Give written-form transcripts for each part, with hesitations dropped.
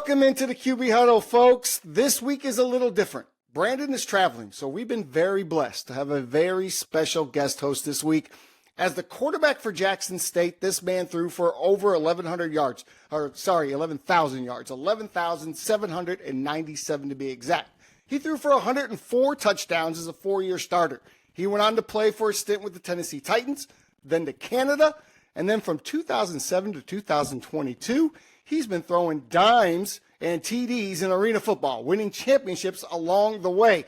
Welcome into the QB Huddle, folks. This week is a little different. Brandon is traveling, so we've been very blessed to have a very special guest host this week. As the quarterback for Jackson State, this man threw for over 11,000 yards, 11,797 to be exact. He threw for 104 touchdowns as a four-year starter. He went on to play for a stint with the Tennessee Titans, then to Canada, and then from 2007 to 2022, he's been throwing dimes and TDs in arena football, winning championships along the way.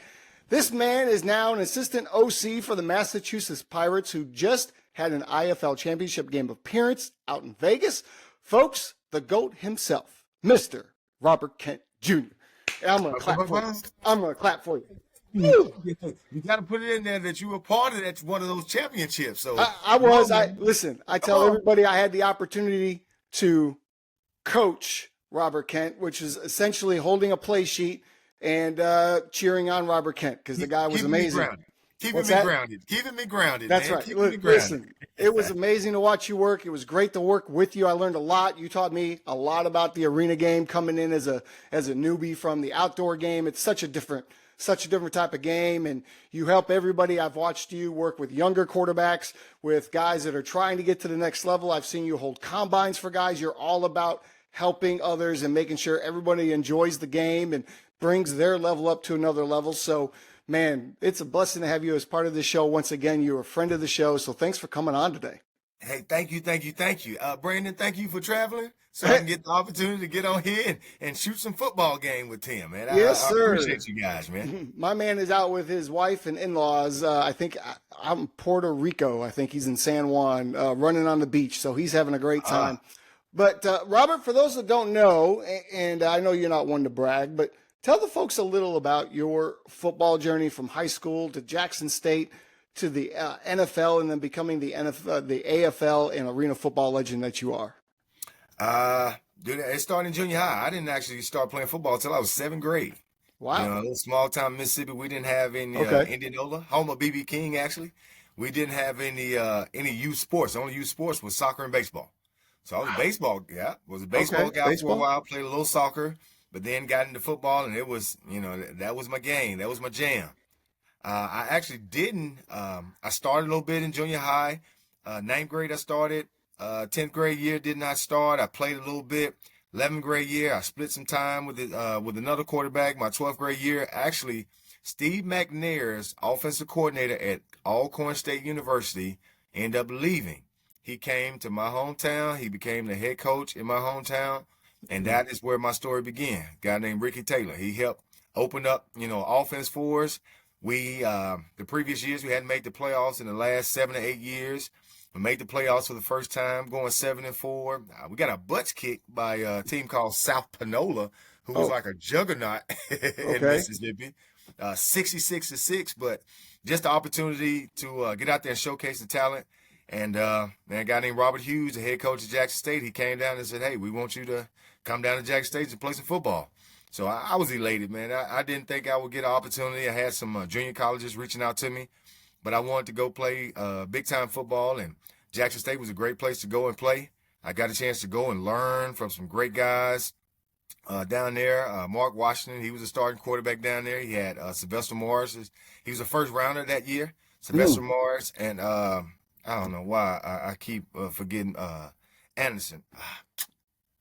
This man is now an assistant OC for the Massachusetts Pirates, who just had an IFL championship game appearance out in Vegas. Folks, the GOAT himself, Mr. Robert Kent Jr. And I'm going to clap for you. I'm going to clap for you. You got to put it in there that you were part of that one of those championships. So Listen, I tell everybody I had the opportunity to coach Robert Kent, which is essentially holding a play sheet and cheering on Robert Kent because the guy was amazing. Keeping me grounded. That's man. Right. Listen, it was amazing to watch you work. It was great to work with you. I learned a lot. You taught me a lot about the arena game, coming in as a newbie from the outdoor game. It's such a different type of game, and you help everybody. I've watched you work with younger quarterbacks, with guys that are trying to get to the next level. I've seen you hold combines for guys. You're all about helping others and making sure everybody enjoys the game and brings their level up to another level. So, man, it's a blessing to have you as part of the show. Once again, you're a friend of the show, so thanks for coming on today. Hey, thank you. Brandon, thank you for traveling so I can get the opportunity to get on here and shoot some football game with Tim, man. Yes, sir. I appreciate you guys, man. My man is out with his wife and in-laws. I think I'm in Puerto Rico. I think he's in San Juan running on the beach, so he's having a great time. But, Robert, for those that don't know, and I know you're not one to brag, but tell the folks a little about your football journey from high school to Jackson State to the NFL and then becoming the AFL and arena football legend that you are. Dude, it started in junior high. I didn't actually start playing football until I was 7th grade. Wow. You know, a little small town Mississippi. We didn't have any Indianola, home of B.B. King, actually. We didn't have any youth sports. The only youth sports was soccer and baseball. So I was a baseball guy. Was a baseball guy for a while. Played a little soccer, but then got into football, and it was, that was my game. That was my jam. I actually didn't. I started a little bit in junior high. 9th grade I started. 10th grade year did not start. I played a little bit. 11th grade year I split some time with another quarterback. My 12th grade year, actually, Steve McNair's offensive coordinator at Alcorn State University ended up leaving. He came to my hometown. He became the head coach in my hometown, and that is where my story began. A guy named Ricky Taylor. He helped open up, offense for us. We, the previous years, we hadn't made the playoffs in the last 7 or 8 years. We made the playoffs for the first time, going 7-4. We got our butts kicked by a team called South Panola, who was like a juggernaut in Mississippi, 66-6. But just the opportunity to get out there and showcase the talent. And a guy named Robert Hughes, the head coach of Jackson State, he came down and said, "Hey, we want you to come down to Jackson State and play some football." So I was elated, man. I didn't think I would get an opportunity. I had some junior colleges reaching out to me, but I wanted to go play big-time football, and Jackson State was a great place to go and play. I got a chance to go and learn from some great guys down there. Mark Washington, he was a starting quarterback down there. He had Sylvester Morris. He was a first-rounder that year, Sylvester Morris, and I don't know why I keep forgetting Anderson.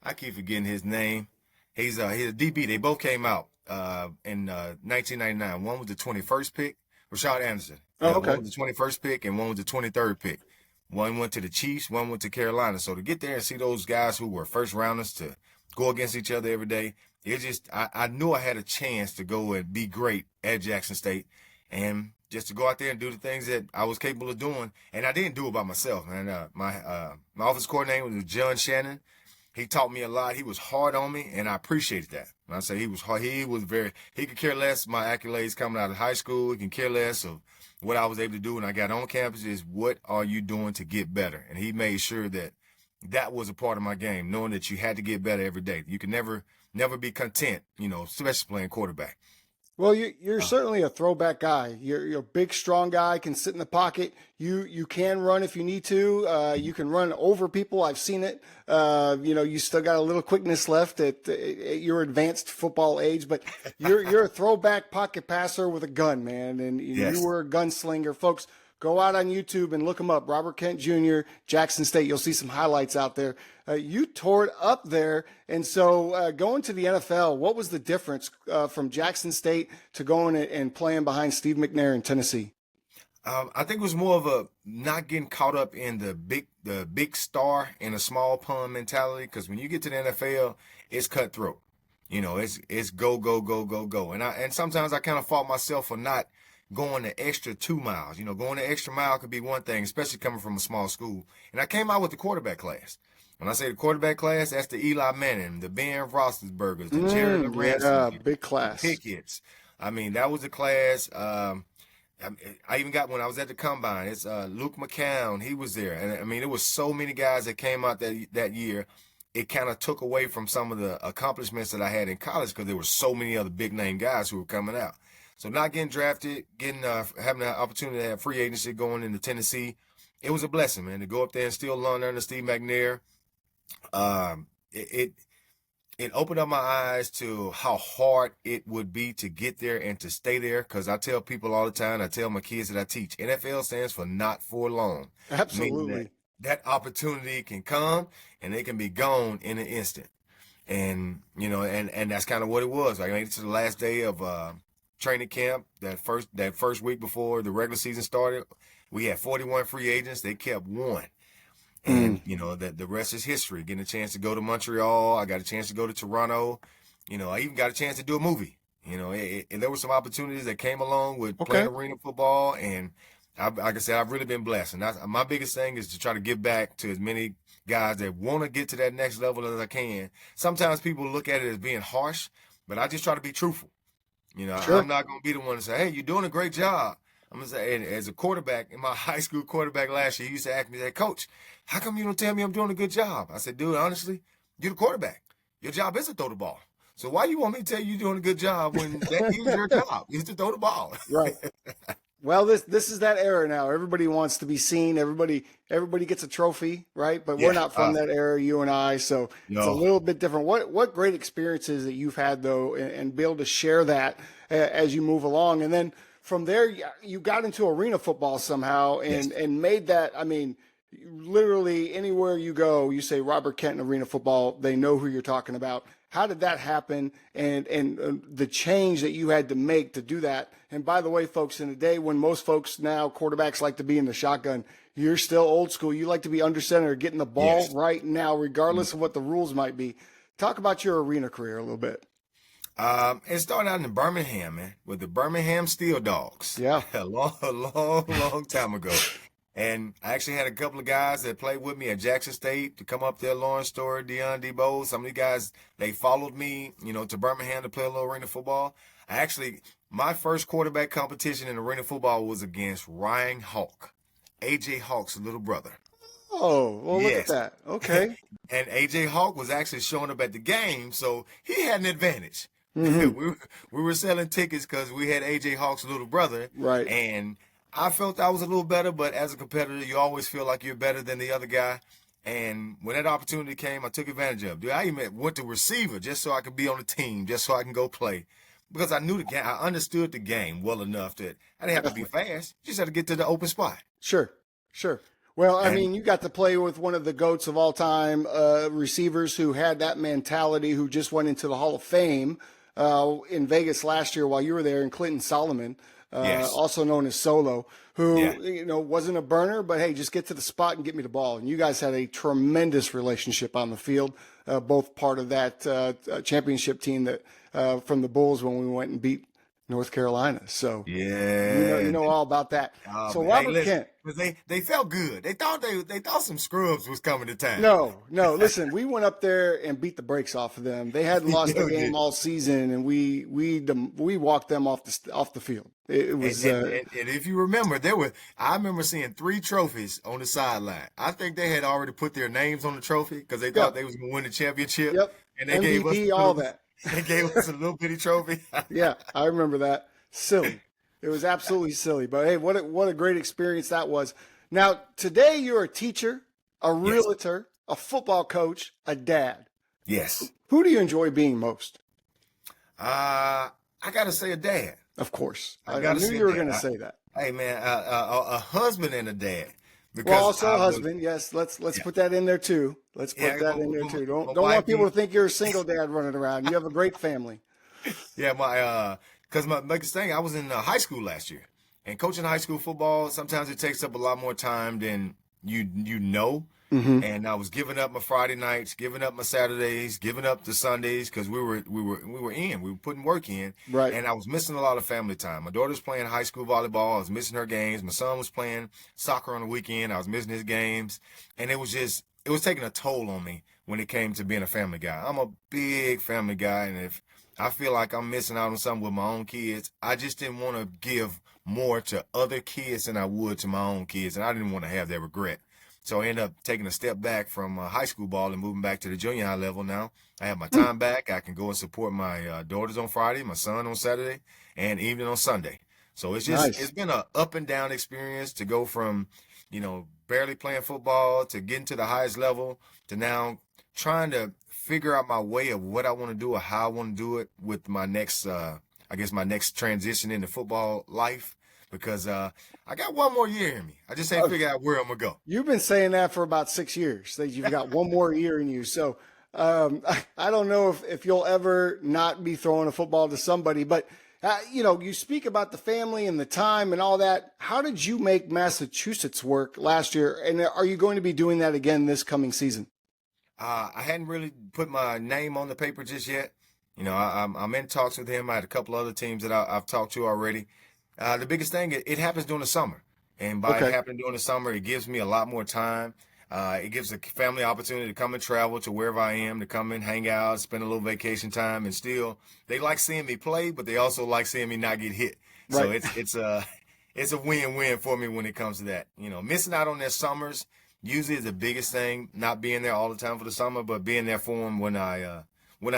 I keep forgetting his name. He's a DB. They both came out in 1999. One was the 21st pick, Rashad Anderson. One was the 21st pick, and one was the 23rd pick. One went to the Chiefs, one went to Carolina. So to get there and see those guys who were first rounders to go against each other every day, it just I knew I had a chance to go and be great at Jackson State, and just to go out there and do the things that I was capable of doing. And I didn't do it by myself, man. My office coordinator was John Shannon. He taught me a lot. He was hard on me, and I appreciated that. When I say he was hard, he could care less my accolades coming out of high school. He can care less of what I was able to do when I got on campus. Is what are you doing to get better? And he made sure that was a part of my game, knowing that you had to get better every day. You can never be content, especially playing quarterback. Well, you're certainly a throwback guy. You're a big, strong guy, can sit in the pocket. You can run if you need to. You can run over people. I've seen it. You still got a little quickness left at your advanced football age, but you're a throwback pocket passer with a gun, man. And Yes. you were a gunslinger. Folks, go out on YouTube and look him up. Robert Kent Jr., Jackson State. You'll see some highlights out there. You tore it up there. And so going to the NFL, what was the difference from Jackson State to going and playing behind Steve McNair in Tennessee? I think it was more of a not getting caught up in the big star in a small pond mentality. Because when you get to the NFL, it's cutthroat. It's go, go, go, go, go. And sometimes I kind of fault myself for not going the extra 2 miles. Going the extra mile could be one thing, especially coming from a small school. And I came out with the quarterback class. When I say the quarterback class, that's the Eli Manning, the Ben Roethlisbergers, the Jerry Lorenzo, big class. Pickett's. I mean, that was the class. I even got, when I was at the combine, it's Luke McCown. He was there. And I mean, there was so many guys that came out that year. It kind of took away from some of the accomplishments that I had in college because there were so many other big name guys who were coming out. So not getting drafted, having the opportunity to have free agency going into Tennessee, it was a blessing, man, to go up there and still learn under Steve McNair. It opened up my eyes to how hard it would be to get there and to stay there. Because I tell people all the time, I tell my kids that I teach, NFL stands for not for long. Absolutely. That opportunity can come and it can be gone in an instant. And, and that's kind of what it was. I made it to the last day of training camp, that first week before the regular season started. We had 41 free agents. They kept one. And, the rest is history. Getting a chance to go to Montreal. I got a chance to go to Toronto. I even got a chance to do a movie. And there were some opportunities that came along with playing arena football. And like I said, I've really been blessed. And my biggest thing is to try to give back to as many guys that want to get to that next level as I can. Sometimes people look at it as being harsh, but I just try to be truthful. Sure. I'm not going to be the one to say, hey, you're doing a great job. I'm going to say, and as a quarterback, in my high school quarterback last year, he used to ask me, that, Coach, how come you don't tell me I'm doing a good job? I said, dude, honestly, you're the quarterback. Your job is to throw the ball. So why you want me to tell you you're doing a good job when that is your job, is to throw the ball? Right. Well, this is that era now. Everybody wants to be seen. Everybody gets a trophy, right? But we're not from that era, you and I. So It's a little bit different. What great experiences that you've had, though, and be able to share that as you move along. And then from there, you got into arena football somehow and made that, I mean, literally anywhere you go, you say Robert Kent in arena football, they know who you're talking about. How did that happen? And the change that you had to make to do that. And by the way, folks, in a day when most folks now, quarterbacks like to be in the shotgun, you're still old school. You like to be under center, getting the ball right now, regardless of what the rules might be. Talk about your arena career a little bit. It started out in Birmingham, man, with the Birmingham Steel Dogs. Yeah. A long time ago. And I actually had a couple of guys that played with me at Jackson State to come up there, Lawrence Story, Deion Debo. Some of the guys, they followed me, to Birmingham to play a little arena football. My first quarterback competition in arena football was against Ryan Hawk, A.J. Hawk's little brother. Oh, well, look at that. Okay. And A.J. Hawk was actually showing up at the game, so he had an advantage. Mm-hmm. we were selling tickets because we had A.J. Hawk's little brother. Right. And I felt I was a little better, but as a competitor, you always feel like you're better than the other guy. And when that opportunity came, I took advantage of it. Dude, I even went to receiver just so I could be on the team, just so I can go play. Because I knew the game. I understood the game well enough that I didn't have to be fast. You just had to get to the open spot. Sure. Well, I mean, you got to play with one of the GOATs of all time, receivers who had that mentality, who just went into the Hall of Fame in Vegas last year while you were there, and Clinton Solomon. Also known as Solo, who, wasn't a burner, but hey, just get to the spot and get me the ball. And you guys had a tremendous relationship on the field, both part of that championship team that from the Bulls when we went and beat North Carolina. So you know all about that. So Robert Kent. They felt good. They thought some scrubs was coming to town. No. Listen, we went up there and beat the brakes off of them. They hadn't lost a game all season, and we walked them off the field. It was. And if you remember, I remember seeing 3 trophies on the sideline. I think they had already put their names on the trophy because they thought they was going to win the championship. Yep. And they MVP, gave us all that. They gave us a little bitty trophy. Yeah, I remember that. Silly. It was absolutely silly. But hey, what a great experience that was. Now, today you're a teacher, a Yes. realtor, a football coach, a dad. Yes. Who do you enjoy being most? I gotta say a dad. Of course. I I gotta knew say you were that. going to say that. Hey man, a husband and a dad. Well, also I a was- husband. Yes, let's Yeah. put that in there too. Let's put Yeah, that my- in there my- too. my Don't wife want people be- to think you're a single dad running around. You have a great family. Yeah, because my biggest thing, I was in high school last year, and coaching high school football sometimes it takes up a lot more time than you know. Mm-hmm. And I was giving up my Friday nights, giving up my Saturdays, giving up the Sundays because we were putting work in, Right. and I was missing a lot of family time. My daughter's playing high school volleyball. I was missing her games. My son was playing soccer on the weekend. I was missing his games, and it was taking a toll on me when it came to being a family guy. I'm a big family guy, and if I feel like I'm missing out on something with my own kids, I just didn't want to give more to other kids than I would to my own kids, and I didn't want to have that regret. So I ended up taking a step back from high school ball and moving back to the junior high level now. I have my time back. I can go and support my daughters on Friday, my son on Saturday, and evening on Sunday. So it's just Nice. it's been a up and down experience to go from, barely playing football to getting to the highest level to now trying to figure out my way of what I want to do or how I want to do it with my next, my next transition into football life. Because I got one more year in me. I just ain't figured out where I'm going to go. You've been saying that for about 6 years, that you've got one more year in you. So I don't know if you'll ever not be throwing a football to somebody, but you speak about the family and the time and all that. How did you make Massachusetts work last year? And are you going to be doing that again this coming season? I hadn't really put my name on the paper just yet. I'm in talks with him. I had a couple other teams that I've talked to already. The biggest thing, it happens during the summer. And by it happening during the summer, it gives me a lot more time. It gives the family opportunity to come and travel to wherever I am, to come and hang out, spend a little vacation time. And still, they like seeing me play, but they also like seeing me not get hit. Right. So it's a win-win for me when it comes to that. Missing out on their summers usually is the biggest thing, not being there all the time for the summer, but being there for them when I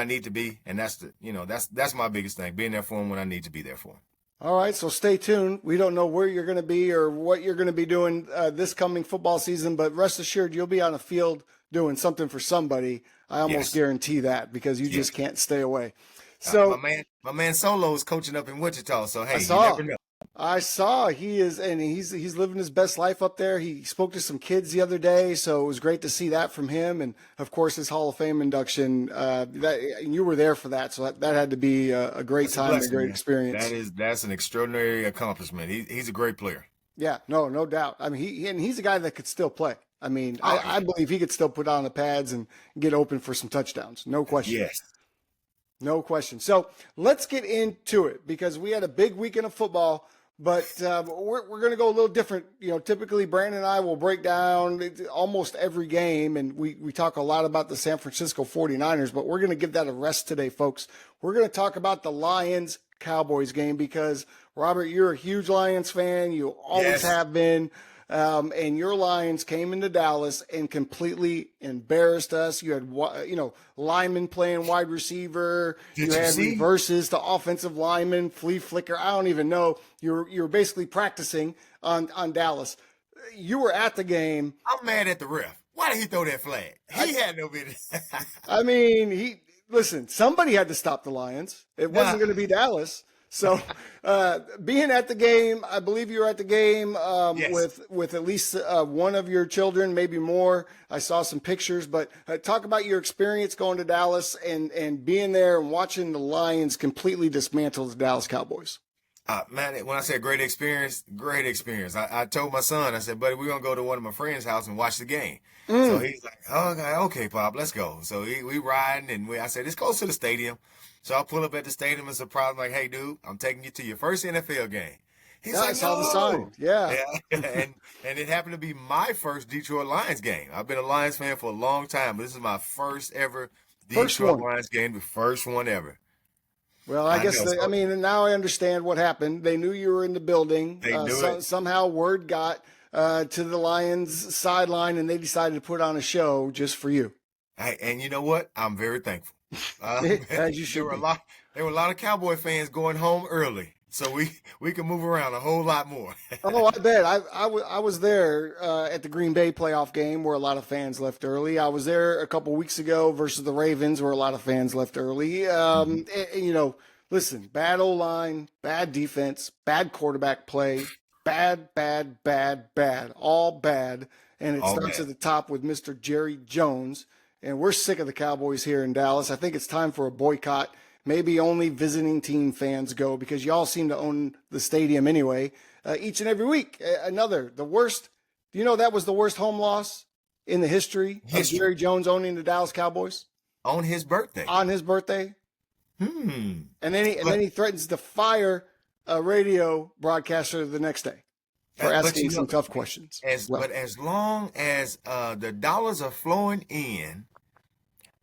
need to be. And that's my biggest thing, being there for them when I need to be there for them. All right, so stay tuned. We don't know where you're going to be or what you're going to be doing this coming football season, but rest assured you'll be on the field doing something for somebody. I almost guarantee that because you just can't stay away. So my man Solo is coaching up in Wichita, so hey, I saw. you never know. I saw he's living his best life up there. He spoke to some kids the other day, so it was great to see that from him. And of course, his Hall of Fame induction. You were there for that, so that had to be a great time, and a great experience. That's an extraordinary accomplishment. He's a great player. Yeah, no doubt. I mean, he's a guy that could still play. I mean, I believe he could still put on the pads and get open for some touchdowns. No question. Yes. No question. So let's get into it because we had a big weekend of football, but we're going to go a little different. Typically Brandon and I will break down almost every game, and we talk a lot about the San Francisco 49ers, but we're going to give that a rest today, folks. We're going to talk about the Lions-Cowboys game because, Robert, you're a huge Lions fan. You always have been. And your Lions came into Dallas and completely embarrassed us. You had, linemen playing wide receiver. You had reverses to offensive linemen, flea flicker. I don't even know. You were basically practicing on Dallas. You were at the game. I'm mad at the ref. Why did he throw that flag? He had no business. I mean, listen, somebody had to stop the Lions. It wasn't going to be Dallas. So being at the game, I believe you were at the game with at least one of your children, maybe more. I saw some pictures, but talk about your experience going to Dallas and being there and watching the Lions completely dismantle the Dallas Cowboys. Man, when I say great experience. I told my son, I said, buddy, we're going to go to one of my friend's house and watch the game. So he's like, okay, Pop, let's go. So we riding, and I said, it's close to the stadium. So I pull up at the stadium and surprise him, like, hey, dude, I'm taking you to your first NFL game. He's like, I saw the sign. Yeah. and it happened to be my first Detroit Lions game. I've been a Lions fan for a long time, but this is my first ever Detroit Lions game, the first one ever. Well, I guess, now I understand what happened. They knew you were in the building. They knew it. Somehow word got to the Lions sideline, and they decided to put on a show just for you. And you know what? I'm very thankful. As you there should were a be. lot. There were a lot of Cowboy fans going home early, so we can move around a whole lot more. Oh, I bet. I was there at the Green Bay playoff game where a lot of fans left early. I was there a couple weeks ago versus the Ravens where a lot of fans left early. Listen, bad O-line, bad defense, bad quarterback play, bad, all bad. And it All starts bad. at the top with Mr. Jerry Jones. And we're sick of the Cowboys here in Dallas. I think it's time for a boycott. Maybe only visiting team fans go because y'all seem to own the stadium anyway. Each and every week, the worst. Do you know that was the worst home loss in the history of Jerry Jones owning the Dallas Cowboys On his birthday. on his birthday? And then he threatens to fire a radio broadcaster the next day for asking some tough questions. But as long as the dollars are flowing in,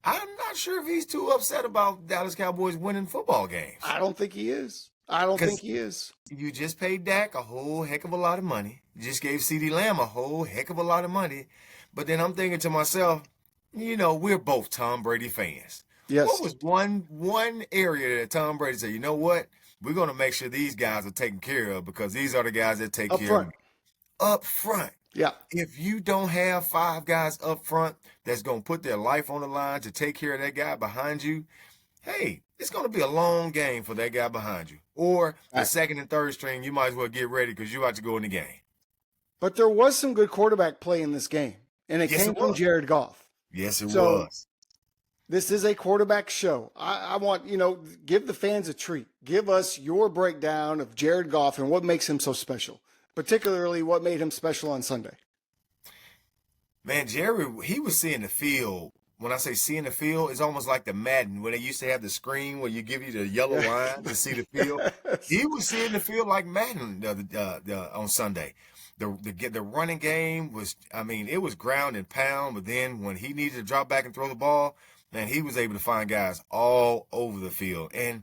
I'm not sure if he's too upset about Dallas Cowboys winning football games. I don't think he is. I don't think he is. You just paid Dak a whole heck of a lot of money. You just gave CeeDee Lamb a whole heck of a lot of money. But then I'm thinking to myself, we're both Tom Brady fans. Yes. What was one area that Tom Brady said, you know what? We're going to make sure these guys are taken care of because these are the guys that take care of me. Up front. Yeah. If you don't have 5 guys up front that's going to put their life on the line to take care of that guy behind you, hey, it's going to be a long game for that guy behind you. Or the second and third string, you might as well get ready because you're about to go in the game. But there was some good quarterback play in this game, and it came from Jared Goff. Yes, it was. This is a quarterback show. I want, give the fans a treat. Give us your breakdown of Jared Goff and what makes him so special. Particularly what made him special on Sunday. Man, Jerry, he was seeing the field. When I say seeing the field, it's almost like the Madden where they used to have the screen where you give you the yellow line to see the field. He was seeing the field like Madden on Sunday. The running game was, it was ground and pound, but then when he needed to drop back and throw the ball, man, he was able to find guys all over the field. And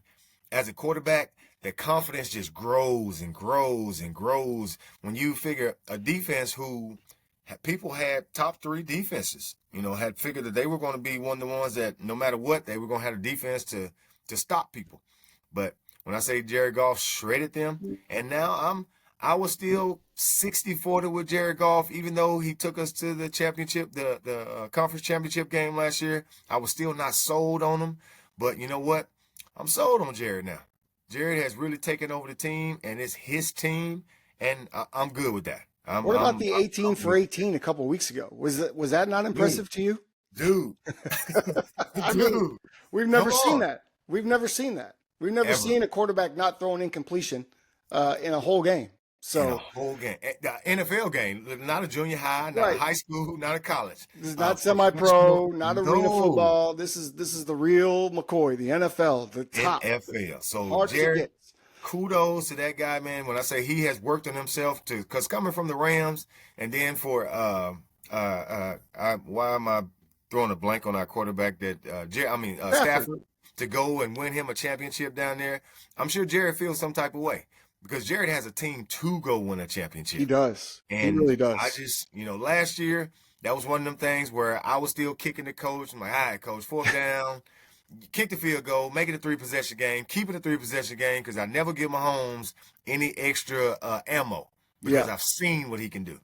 as a quarterback, that confidence just grows and grows and grows when you figure a defense who people had top 3 defenses, had figured that they were going to be one of the ones that no matter what, they were going to have a defense to stop people. But when I say Jared Goff shredded them, and now I was still 60-40 with Jared Goff, even though he took us to the championship, the conference championship game last year. I was still not sold on him. But you know what? I'm sold on Jared now. Jared has really taken over the team, and it's his team, and I'm good with that. What about the 18 for 18 a couple of weeks ago? Was that not impressive to you? Dude. Dude. We've never seen that. We've never seen that. We've never seen a quarterback not throw an incompletion in a whole game. So in a whole game. The NFL game, not a junior high, not a high school, not a college. This is not semi-pro, not arena football. This is the real McCoy, the NFL, the top. NFL. So Jared, kudos to that guy, man. When I say he has worked on himself because coming from the Rams and then for why am I throwing a blank on our quarterback Stafford to go and win him a championship down there? I'm sure Jared feels some type of way. Because Jared has a team to go win a championship. He does. And he really does. I just, last year, that was one of them things where I was still kicking the coach. I'm like, all right, coach, 4th down, kick the field goal, make it a 3-possession game, keep it a 3-possession game because I never give Mahomes any extra ammo because I've seen what he can do.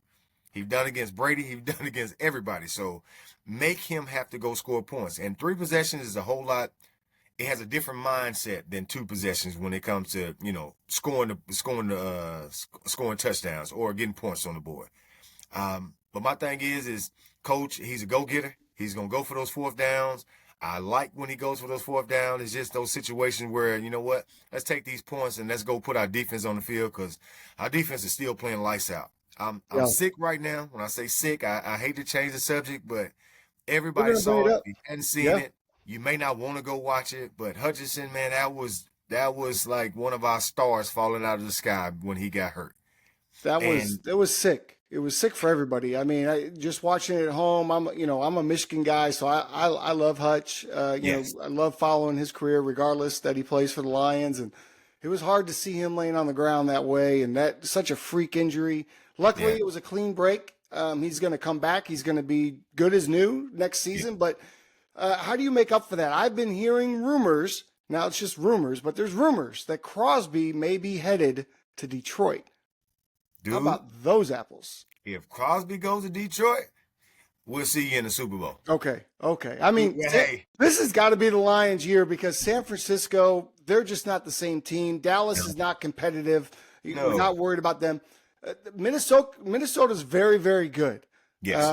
He's done against Brady. He's done against everybody. So make him have to go score points. And 3 possessions is a whole lot. It has a different mindset than 2 possessions when it comes to, scoring touchdowns or getting points on the board. But my thing is coach, he's a go-getter. He's going to go for those 4th downs. I like when he goes for those 4th downs. It's just those situations where, you know what, let's take these points and let's go put our defense on the field because our defense is still playing lights out. I'm sick right now. When I say sick, I hate to change the subject, but everybody saw it. If you hadn't seen it, you may not want to go watch it, but Hutchinson, man, that was like one of our stars falling out of the sky when he got hurt. It was sick. It was sick for everybody. Just watching it at home. I'm a Michigan guy, so I love Hutch. I love following his career, regardless that he plays for the Lions. And it was hard to see him laying on the ground that way, and that such a freak injury. Luckily, it was a clean break. He's going to come back. He's going to be good as new next season, but. How do you make up for that? I've been hearing rumors. Now it's just rumors, but there's rumors that Crosby may be headed to Detroit. Dude, how about those apples? If Crosby goes to Detroit, we'll see you in the Super Bowl. Okay. I mean, this has got to be the Lions' year because San Francisco, they're just not the same team. Dallas is not competitive. We're not worried about them. Minnesota's very, very good. Yes.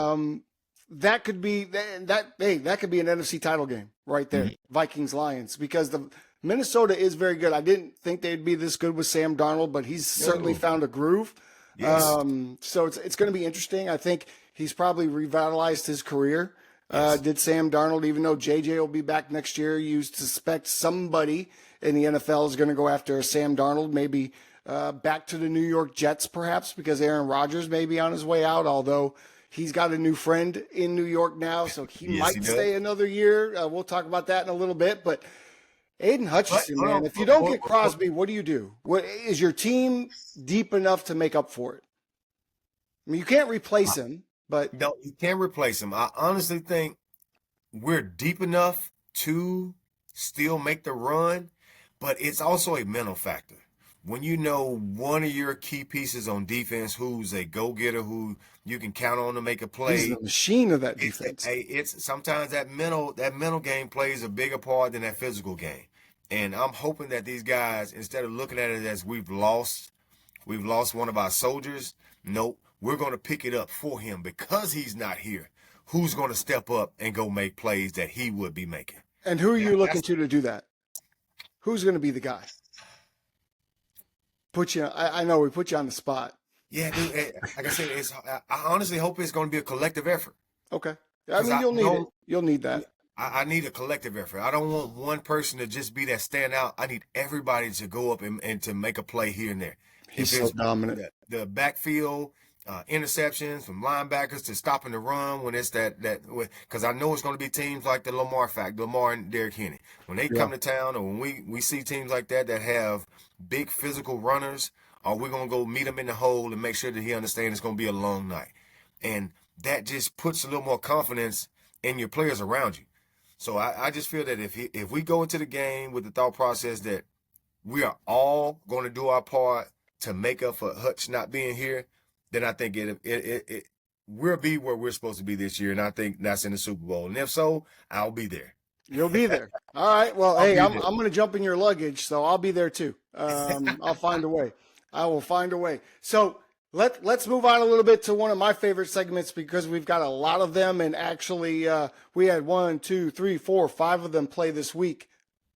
That could be that could be an NFC title game right there. Mm-hmm. Vikings Lions, because the Minnesota is very good. I didn't think they'd be this good with Sam Darnold, but he's certainly found a groove. Yes. So it's going to be interesting. I think he's probably revitalized his career. Yes. Did Sam Darnold, even though JJ will be back next year, you suspect somebody in the NFL is going to go after Sam Darnold, maybe back to the New York Jets perhaps, because Aaron Rodgers may be on his way out, although he's got a new friend in New York now, so he might stay another year. We'll talk about that in a little bit. But Aiden Hutchinson, man, if you don't get Crosby, what do you do? Is your team deep enough to make up for it? I mean, you can't replace him, but no, you can't replace him. I honestly think we're deep enough to still make the run, but it's also a mental factor. When you know one of your key pieces on defense, who's a go-getter, who you can count on to make a play, he's the machine of that defense. It's sometimes that mental game plays a bigger part than that physical game. And I'm hoping that these guys, instead of looking at it as we've lost one of our soldiers, nope, we're going to pick it up for him because he's not here. Who's going to step up and go make plays that he would be making? And who are you looking to do that? Who's going to be the guy? I know we put you on the spot. Yeah, dude. Like I said, I honestly hope it's going to be a collective effort. Okay. I mean, you'll need it. You'll need that. I need a collective effort. I don't want one person to just be that standout. I need everybody to go up and to make a play here and there. He's so dominant. The backfield, interceptions from linebackers to stopping the run when it's that because I know it's going to be teams like the Lamar and Derrick Henry. When they come to town, or when we see teams like that have big physical runners, we're going to go meet him in the hole and make sure that he understands it's going to be a long night. And that just puts a little more confidence in your players around you. So I just feel that if we go into the game with the thought process that we are all going to do our part to make up for Hutch not being here, then I think we'll be where we're supposed to be this year, and I think that's in the Super Bowl. And if so, I'll be there. You'll be there. All right. Well, hey, I'm going to jump in your luggage, so I'll be there too. I'll find a way. I will find a way. So let's move on a little bit to one of my favorite segments because we've got a lot of them, and actually we had 1, 2, 3, 4, 5 of them play this week.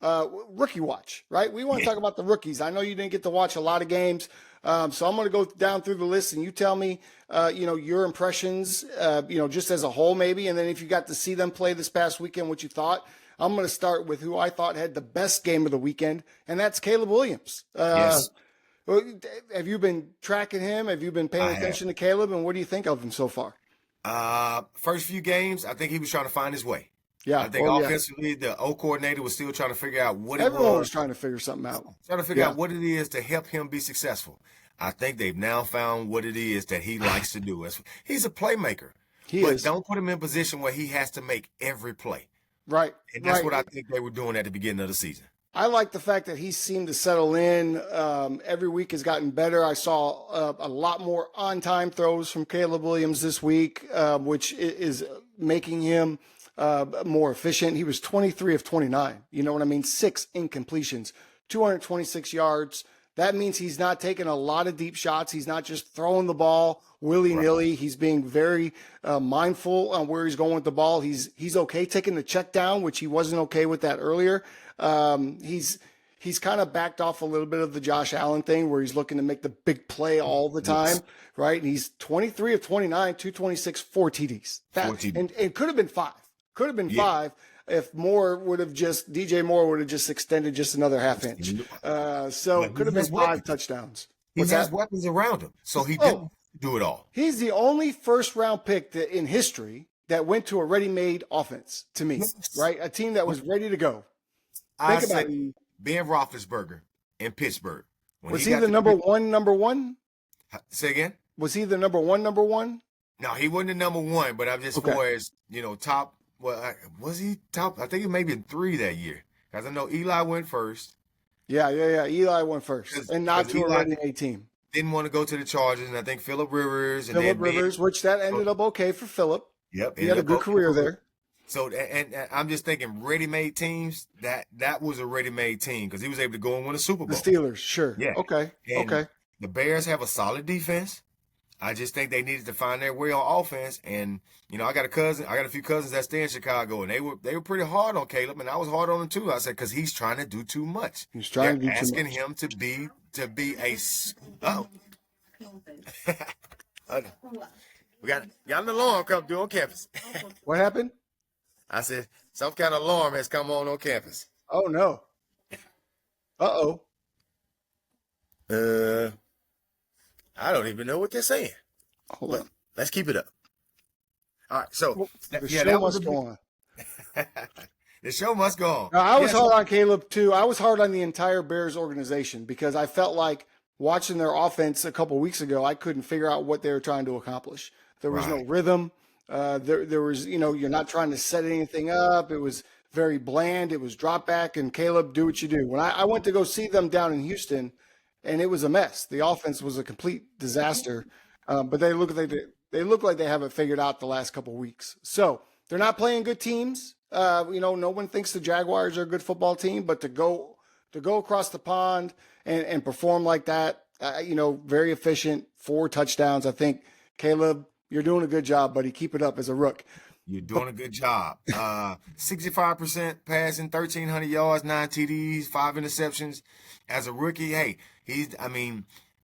Rookie watch, right? We want to talk about the rookies. I know you didn't get to watch a lot of games, so I'm going to go down through the list, and you tell me, your impressions, just as a whole maybe, and then if you got to see them play this past weekend, what you thought. I'm going to start with who I thought had the best game of the weekend, and that's Caleb Williams. Yes. Have you been tracking him? Have you been paying attention to Caleb, and what do you think of him so far? First few games, I think he was trying to find his way. Yeah, I think offensively, the O coordinator was still trying to figure out what Everyone was trying to figure something out. Trying to figure out what it is to help him be successful. I think they've now found what it is that he likes to do. He's a playmaker. But don't put him in a position where he has to make every play. Right. And that's what I think they were doing at the beginning of the season. I like the fact that he seemed to settle in. Every week has gotten better. I saw a lot more on-time throws from Caleb Williams this week, which is making him more efficient. He was 23 of 29. You know what I mean? 6 incompletions, 226 yards. That means he's not taking a lot of deep shots. He's not just throwing the ball willy-nilly. Right. He's being very mindful on where he's going with the ball. He's okay taking the check down, which he wasn't okay with that earlier. He's kind of backed off a little bit of the Josh Allen thing where he's looking to make the big play all the time, right? And he's 23 of 29, 226, 4 TDs. And it could have been 5. Could have been 5 if DJ Moore would have just extended just another half inch. So it could have been 5 touchdowns. He has weapons around him, so he didn't do it all. He's the only first-round pick in history that went to a ready-made offense, to me, right? A team that was ready to go. I say Ben Roethlisberger in Pittsburgh. Was he the number one? Say again? Was he the number one? No, he wasn't the number one, but I'm just far as, top Was he top? I think it may have been 3 that year. Because I know Eli went first. Yeah. Eli went first, and not to a Eli ready-made team. didn't want to go to the Chargers, and I think Phillip Rivers and Phillip then Rivers, which that ended up okay for Phillip. Yep, He had a good career there. So, and I'm just thinking, ready-made teams. That was a ready-made team because he was able to go and win a Super Bowl. The Steelers, sure. Yeah. Okay. And okay. The Bears have a solid defense. I just think they needed to find their way on offense. And I got a few cousins that stay in Chicago, and they were pretty hard on Caleb, and I was hard on him too. I said because he's trying to do too much. He's trying to do too much. Asking him to be a we got an alarm come through on campus. What happened? I said some kind of alarm has come on campus. Oh no. Uh-oh. I don't even know what they're saying. Hold on. Let's keep it up. All right, so the show must go on. The show must go on. Now, I was hard on Caleb too. I was hard on the entire Bears organization because I felt like watching their offense a couple weeks ago, I couldn't figure out what they were trying to accomplish. There was no rhythm. There was, you're not trying to set anything up. It was very bland. It was drop back and Caleb, do what you do. When I went to go see them down in Houston, and it was a mess. The offense was a complete disaster. But they look like they have it figured out the last couple of weeks. So they're not playing good teams. No one thinks the Jaguars are a good football team, but to go across the pond and perform like that, very efficient, 4 touchdowns. I think, Caleb, you're doing a good job, buddy. Keep it up as a rook. You're doing a good job. 65% passing, 1,300 yards, 9 TDs, 5 interceptions. As a rookie, hey,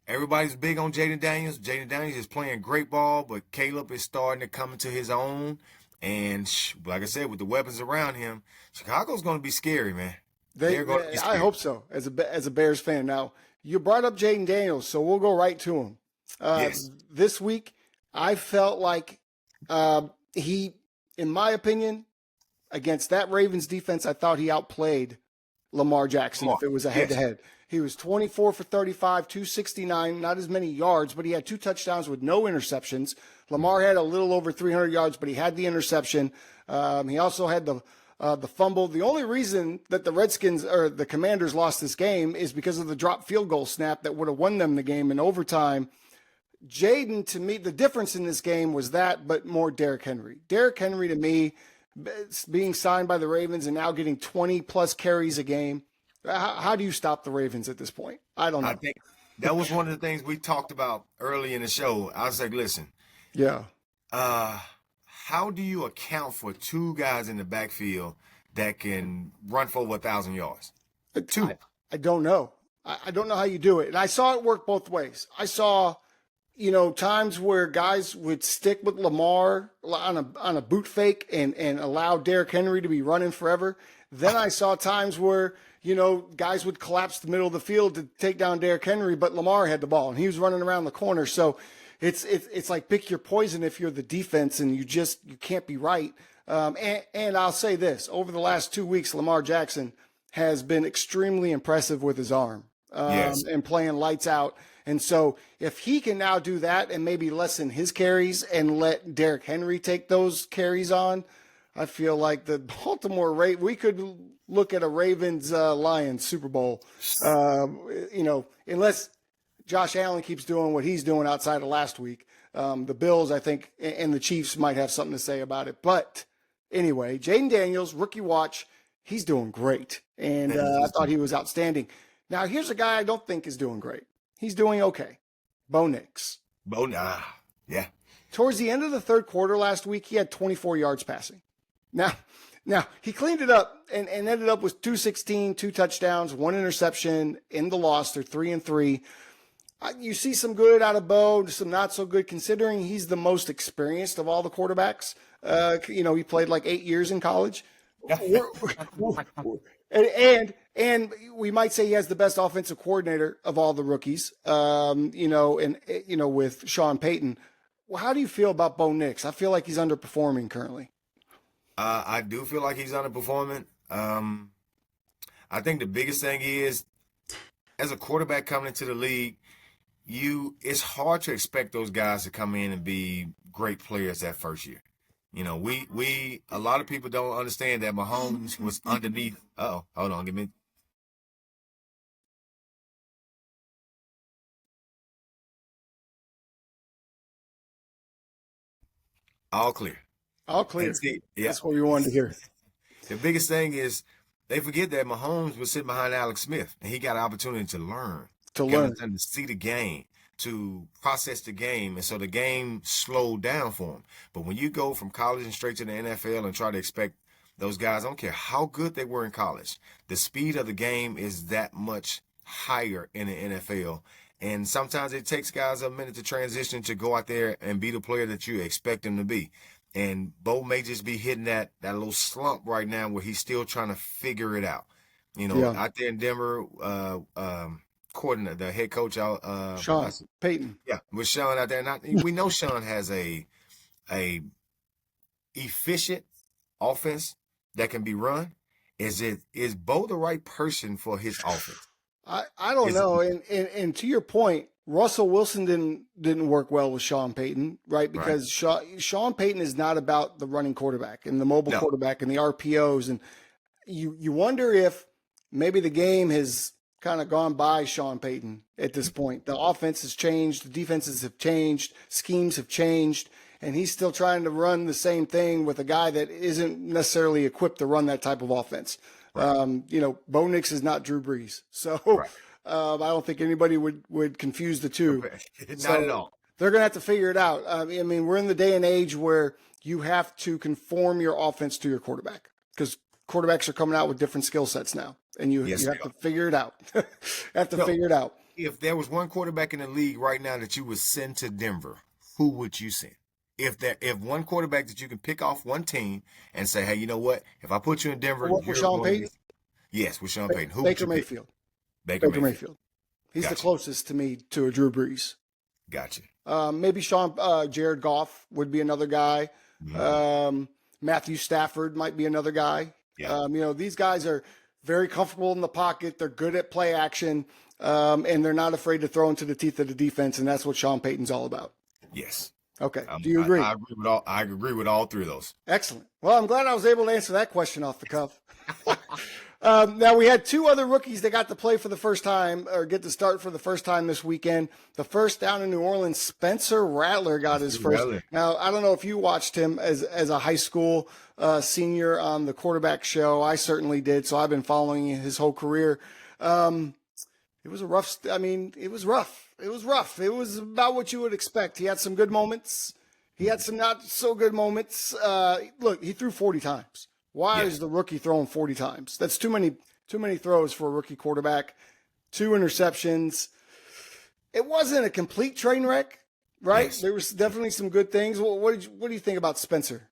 everybody's big on Jaden Daniels. Jaden Daniels is playing great ball, but Caleb is starting to come into his own. And like I said, with the weapons around him, Chicago's going to be scary, man. They're going to be scary. I hope so, as a Bears fan. Now, you brought up Jaden Daniels, so we'll go right to him. Yes. This week, I felt like he, in my opinion, against that Ravens defense, I thought he outplayed Lamar Jackson if it was a head-to-head. He was 24 for 35, 269, not as many yards, but he had 2 touchdowns with no interceptions. Lamar had a little over 300 yards, but he had the interception. He also had the fumble. The only reason that the Redskins or the Commanders lost this game is because of the dropped field goal snap that would have won them the game in overtime. Jaden, to me, the difference in this game was that, but more Derrick Henry. Derrick Henry, to me, being signed by the Ravens and now getting 20-plus carries a game, how do you stop the Ravens at this point? I don't know. I think that was one of the things we talked about early in the show. I was like, listen. Yeah. How do you account for 2 guys in the backfield that can run for over 1,000 yards? 2. I don't know. I don't know how you do it. And I saw it work both ways. I saw, times where guys would stick with Lamar on a boot fake and allow Derrick Henry to be running forever. Then I saw times where, guys would collapse the middle of the field to take down Derrick Henry, but Lamar had the ball and he was running around the corner. So it's like pick your poison if you're the defense and you can't be right. And I'll say this, over the last 2 weeks, Lamar Jackson has been extremely impressive with his arm and playing lights out. And so if he can now do that and maybe lessen his carries and let Derrick Henry take those carries on, I feel like the Baltimore we could look at a Ravens Lions Super Bowl, unless Josh Allen keeps doing what he's doing outside of last week. The Bills, I think, and the Chiefs might have something to say about it. But anyway, Jaden Daniels, rookie watch, he's doing great. And I thought he was outstanding. Now, here's a guy I don't think is doing great. He's doing okay. Bo Nix. Yeah. Towards the end of the third quarter last week, he had 24 yards passing. Now he cleaned it up and ended up with 216, 2 touchdowns, 1 interception in the loss. They're 3-3. You see some good out of Bo, some not so good, considering he's the most experienced of all the quarterbacks. He played like 8 years in college. And we might say he has the best offensive coordinator of all the rookies, with Sean Payton. Well, how do you feel about Bo Nix? I feel like he's underperforming currently. I do feel like he's underperforming. I think the biggest thing is, as a quarterback coming into the league, it's hard to expect those guys to come in and be great players that first year. A lot of people don't understand that Mahomes was underneath. Hold on, give me. All clear. All clear. Yeah. That's what we wanted to hear. The biggest thing is they forget that Mahomes was sitting behind Alex Smith, and he got an opportunity to learn, to see the game, to process the game, and so the game slowed down for him. But when you go from college and straight to the NFL and try to expect those guys, I don't care how good they were in college, the speed of the game is that much higher in the NFL. And sometimes it takes guys a minute to transition to go out there and be the player that you expect them to be. And Bo may just be hitting that little slump right now where he's still trying to figure it out. Out there in Denver, coordinator, the head coach out, Sean Payton. Yeah, with Sean out there. And we know Sean has a efficient offense that can be run. Is Bo the right person for his offense? I don't know. And to your point, Russell Wilson didn't work well with Sean Payton, right? Because Sean Payton is not about the running quarterback and the mobile quarterback and the RPOs. And you wonder if maybe the game has kind of gone by Sean Payton at this point. The offense has changed, the defenses have changed, schemes have changed, and he's still trying to run the same thing with a guy that isn't necessarily equipped to run that type of offense. Right. Bo Nix is not Drew Brees. So I don't think anybody would confuse the two. Not at all. They're going to have to figure it out. I mean, we're in the day and age where you have to conform your offense to your quarterback because quarterbacks are coming out with different skill sets now, and you have to figure it out. Figure it out. If there was one quarterback in the league right now that you would send to Denver, who would you send? If one quarterback that you can pick off one team and say, hey, you know what? If I put you in Denver, with Sean Payton? Yes, with Sean Payton. Who Baker Mayfield. Baker Mayfield. He's the closest to me to a Drew Brees. Gotcha. Maybe Jared Goff would be another guy. Mm-hmm. Matthew Stafford might be another guy. Yeah. These guys are very comfortable in the pocket. They're good at play action, and they're not afraid to throw into the teeth of the defense, and that's what Sean Payton's all about. Yes. Okay. Do you agree? I agree with all three of those. Excellent. Well, I'm glad I was able to answer that question off the cuff. Now, we had two other rookies that got to play for the first time or get to start for the first time this weekend. The first down in New Orleans, Spencer Rattler got his first. Now, I don't know if you watched him as a high school senior on the quarterback show. I certainly did, so I've been following his whole career. It was rough. It was rough. It was about what you would expect. He had some good moments. He had some not so good moments. Look, he threw 40 times. Why is the rookie throwing 40 times? That's too many throws for a rookie quarterback. 2 interceptions. It wasn't a complete train wreck, right? Yes. There was definitely some good things. What do you think about Spencer?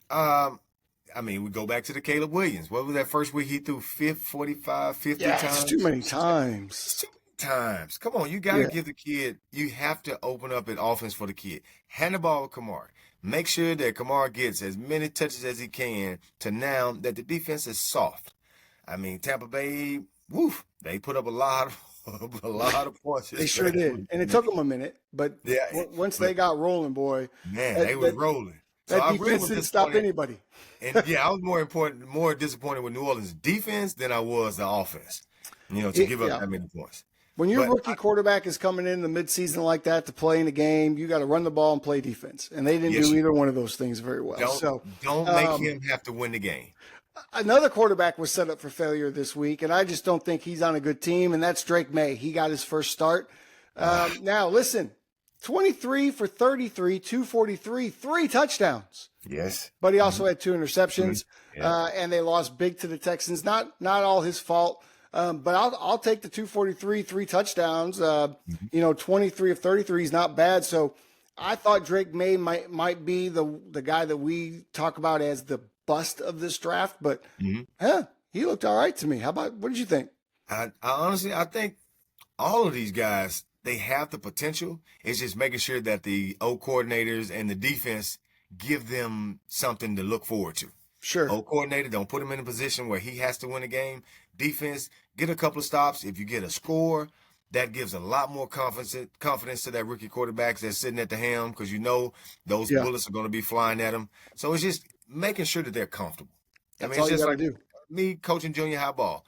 We go back to the Caleb Williams. What was that first week he threw 45, 50 times? It's too many times. Times. Come on, you got to give the kid, you have to open up an offense for the kid. Hand the ball to Kamara. Make sure that Kamara gets as many touches as he can to now that the defense is soft. Tampa Bay, they put up a lot of points. They sure did. And it took them a minute, but once they got rolling, boy. Man, they was rolling. So that defense didn't stop anybody. And I was more disappointed with New Orleans' defense than I was the offense. To give up that many points. When your rookie quarterback is coming in the midseason like that to play in a game, you got to run the ball and play defense. And they didn't do either one of those things very well. Don't make him have to win the game. Another quarterback was set up for failure this week, and I just don't think he's on a good team, and that's Drake May. He got his first start. Now, listen, 23 for 33, 243, 3 touchdowns. Yes. But he also had 2 interceptions, and they lost big to the Texans. Not all his fault. But I'll take the 243, 3 touchdowns. 23 of 33 is not bad. So I thought Drake May might be the guy that we talk about as the bust of this draft. But he looked all right to me. What did you think? I honestly think all of these guys, they have the potential. It's just making sure that the O coordinators and the defense give them something to look forward to. Sure. O coordinator, don't put him in a position where he has to win a game. Defense, get a couple of stops. If you get a score, that gives a lot more confidence to that rookie quarterback that's sitting at the helm, because those bullets are going to be flying at them. So it's just making sure that they're comfortable. That's it's all just you like gotta do. me coaching junior high ball.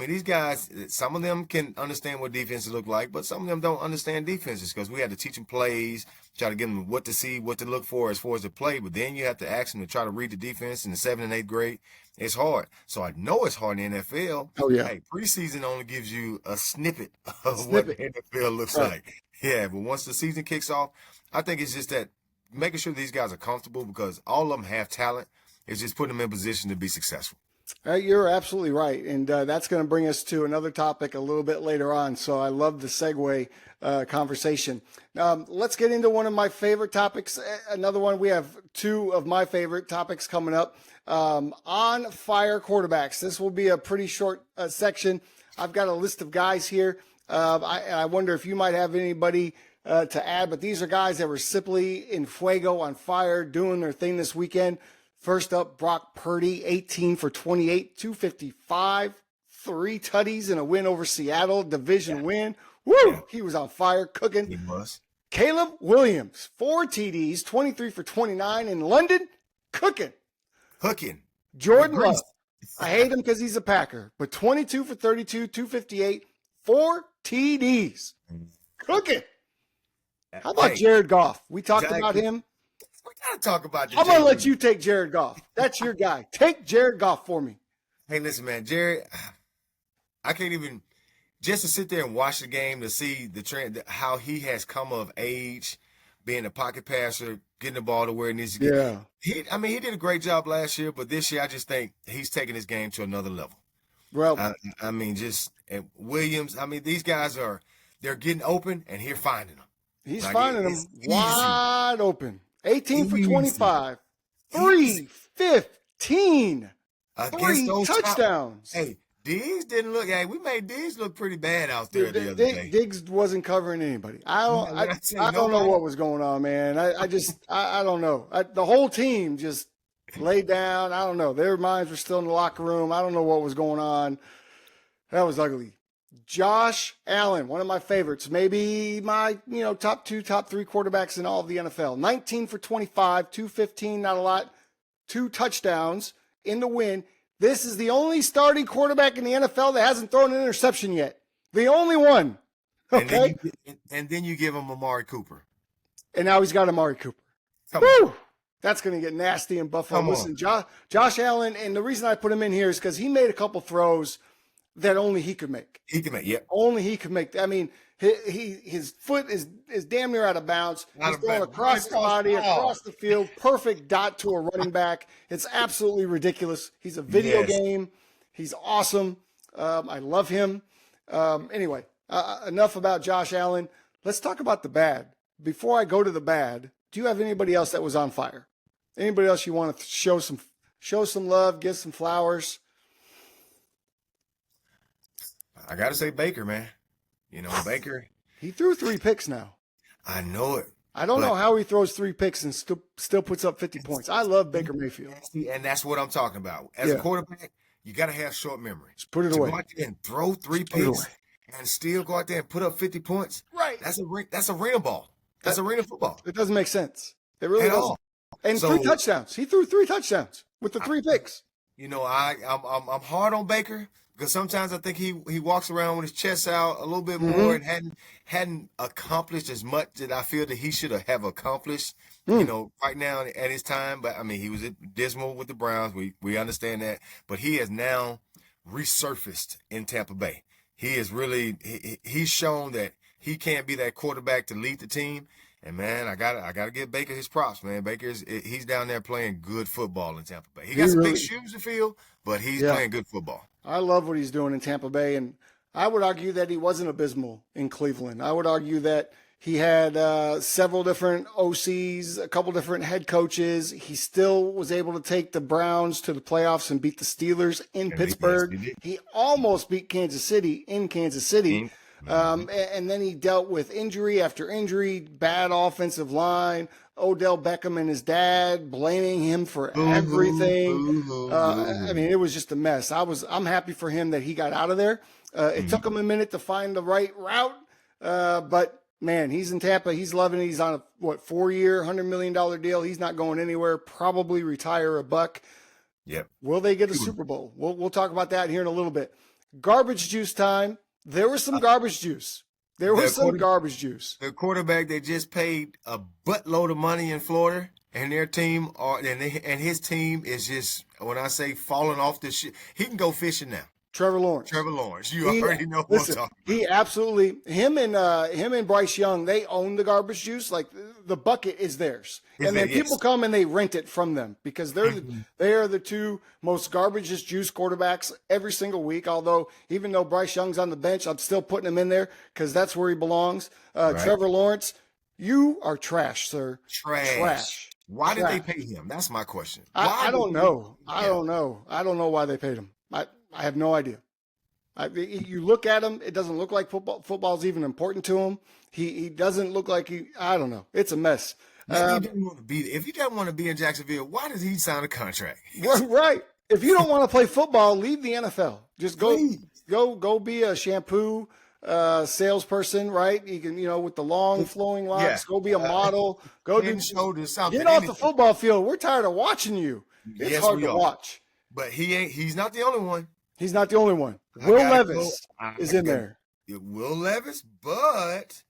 These guys, some of them can understand what defenses look like, but some of them don't understand defenses, because we had to teach them plays, try to give them what to see, what to look for as far as the play. But then you have to ask them to try to read the defense in the 7th and 8th grade. It's hard. So I know it's hard in the NFL. Oh, yeah. Hey, preseason only gives you a snippet of what the NFL looks like. Yeah, but once the season kicks off, I think it's just that making sure these guys are comfortable, because all of them have talent. It's just putting them in position to be successful. You're absolutely right. And that's going to bring us to another topic a little bit later on. So I love the segue conversation. Let's get into one of my favorite topics. Another one. We have two of my favorite topics coming up. On fire quarterbacks. This will be a pretty short section. I've got a list of guys here. I wonder if you might have anybody to add, but these are guys that were simply in fuego, on fire, doing their thing this weekend. First up, Brock Purdy, 18 for 28, 255, 3 tutties and a win over Seattle, division win. Woo! Yeah. He was on fire, cooking. He was. Caleb Williams, 4 TDs, 23 for 29 in London, cooking. Jordan Love, I hate him because he's a Packer, but 22 for 32, 258, 4 TDs, cooking. How about Jared Goff? We talked about him. We got to talk about I'm going to let you take Jared Goff. That's your guy. Take Jared Goff for me. Hey, listen, man. Jared, I can't even – just to sit there and watch the game to see the trend, how he has come of age, being a pocket passer, getting the ball to where it needs to get. Yeah. He did a great job last year, but this year I just think he's taking his game to another level. Well, Williams, these guys they're getting open, and he's finding them. He's finding them wide open. 18 for 25, 315, 3 touchdowns. Hey, Diggs didn't look. Hey, we made Diggs look pretty bad out there the other day. Diggs wasn't covering anybody. I don't know what was going on, man. I don't know. The whole team just laid down. I don't know. Their minds were still in the locker room. I don't know what was going on. That was ugly. Josh Allen, one of my favorites, maybe my top 2, top 3 quarterbacks in all of the NFL. 19 for 25, 215, not a lot, 2 touchdowns in the win. This is the only starting quarterback in the NFL that hasn't thrown an interception yet. The only one. Okay. And then you give him Amari Cooper. And now he's got Amari Cooper. Woo! That's going to get nasty in Buffalo. Listen, Josh Allen, and the reason I put him in here is because he made a couple throws that only he could make. Only he could make. His foot is damn near out of bounds. He's going across the body, across the field, perfect dot to a running back. It's absolutely ridiculous. He's a video game. He's awesome. I love him. Anyway, enough about Josh Allen. Let's talk about the bad. Before I go to the bad, do you have anybody else that was on fire? Anybody else you want to show some love, give some flowers? I got to say Baker, man. Baker. He threw 3 picks now. I know it. I don't know how he throws 3 picks and still puts up 50 points. I love Baker Mayfield. And that's what I'm talking about. As a quarterback, you got to have short memory. Just put it away. Go out there and throw 3 picks and still go out there and put up 50 points. Right. That's arena ball. That's arena football. It doesn't make sense. It really doesn't. And 3 touchdowns. He threw 3 touchdowns with the 3 picks. I'm hard on Baker, because sometimes I think he walks around with his chest out a little bit more and hadn't accomplished as much that I feel that he should have accomplished, right now at his time. But he was dismal with the Browns. We understand that, but he has now resurfaced in Tampa Bay. He is really he's shown that he can be that quarterback to lead the team. And man, I gotta give Baker his props, man. He's down there playing good football in Tampa Bay. He got some big shoes to fill, but he's playing good football. I love what he's doing in Tampa Bay, and I would argue that he wasn't abysmal in Cleveland. I would argue that he had several different OCs, a couple different head coaches. He still was able to take the Browns to the playoffs and beat the Steelers in Pittsburgh. He almost beat Kansas City in Kansas City. And then he dealt with injury after injury, bad offensive line, Odell Beckham and his dad blaming him for everything. It was just a mess. I'm happy for him that he got out of there. It took him a minute to find the right route, But man, he's in Tampa. He's loving it. He's on a 4-year, $100 million deal. He's not going anywhere. Probably retire a buck. Yep. Will they get a Super Bowl? We'll talk about that here in a little bit. Garbage juice time. There was some garbage juice. There was some garbage juice. The quarterback they just paid a buttload of money in Florida, and their team and his team is just, when I say falling off the shit, he can go fishing now. Trevor Lawrence. You already know what I'm talking about. He absolutely, him and Bryce Young, they own the garbage juice. Like the bucket is theirs. And then people come and they rent it from them because they are the two most garbageous juice quarterbacks every single week. Although, even though Bryce Young's on the bench, I'm still putting him in there because that's where he belongs. Right. Trevor Lawrence, you are trash, sir. Trash. Why did they pay him? That's my question. I don't know. I don't know why they paid him. I have no idea. You look at him, it doesn't look like football's even important to him. He doesn't look like I don't know. It's a mess. If he doesn't want to be in Jacksonville, why does he sign a contract? Right. If you don't want to play football, leave the NFL. Just go be a shampoo salesperson, right? You can, with the long flowing locks, go be a model. Go do shoulders, something. Get off the football field. We're tired of watching you. It's hard to watch. But he's not the only one. He's not the only one. Will Levis is in there. Will Levis, but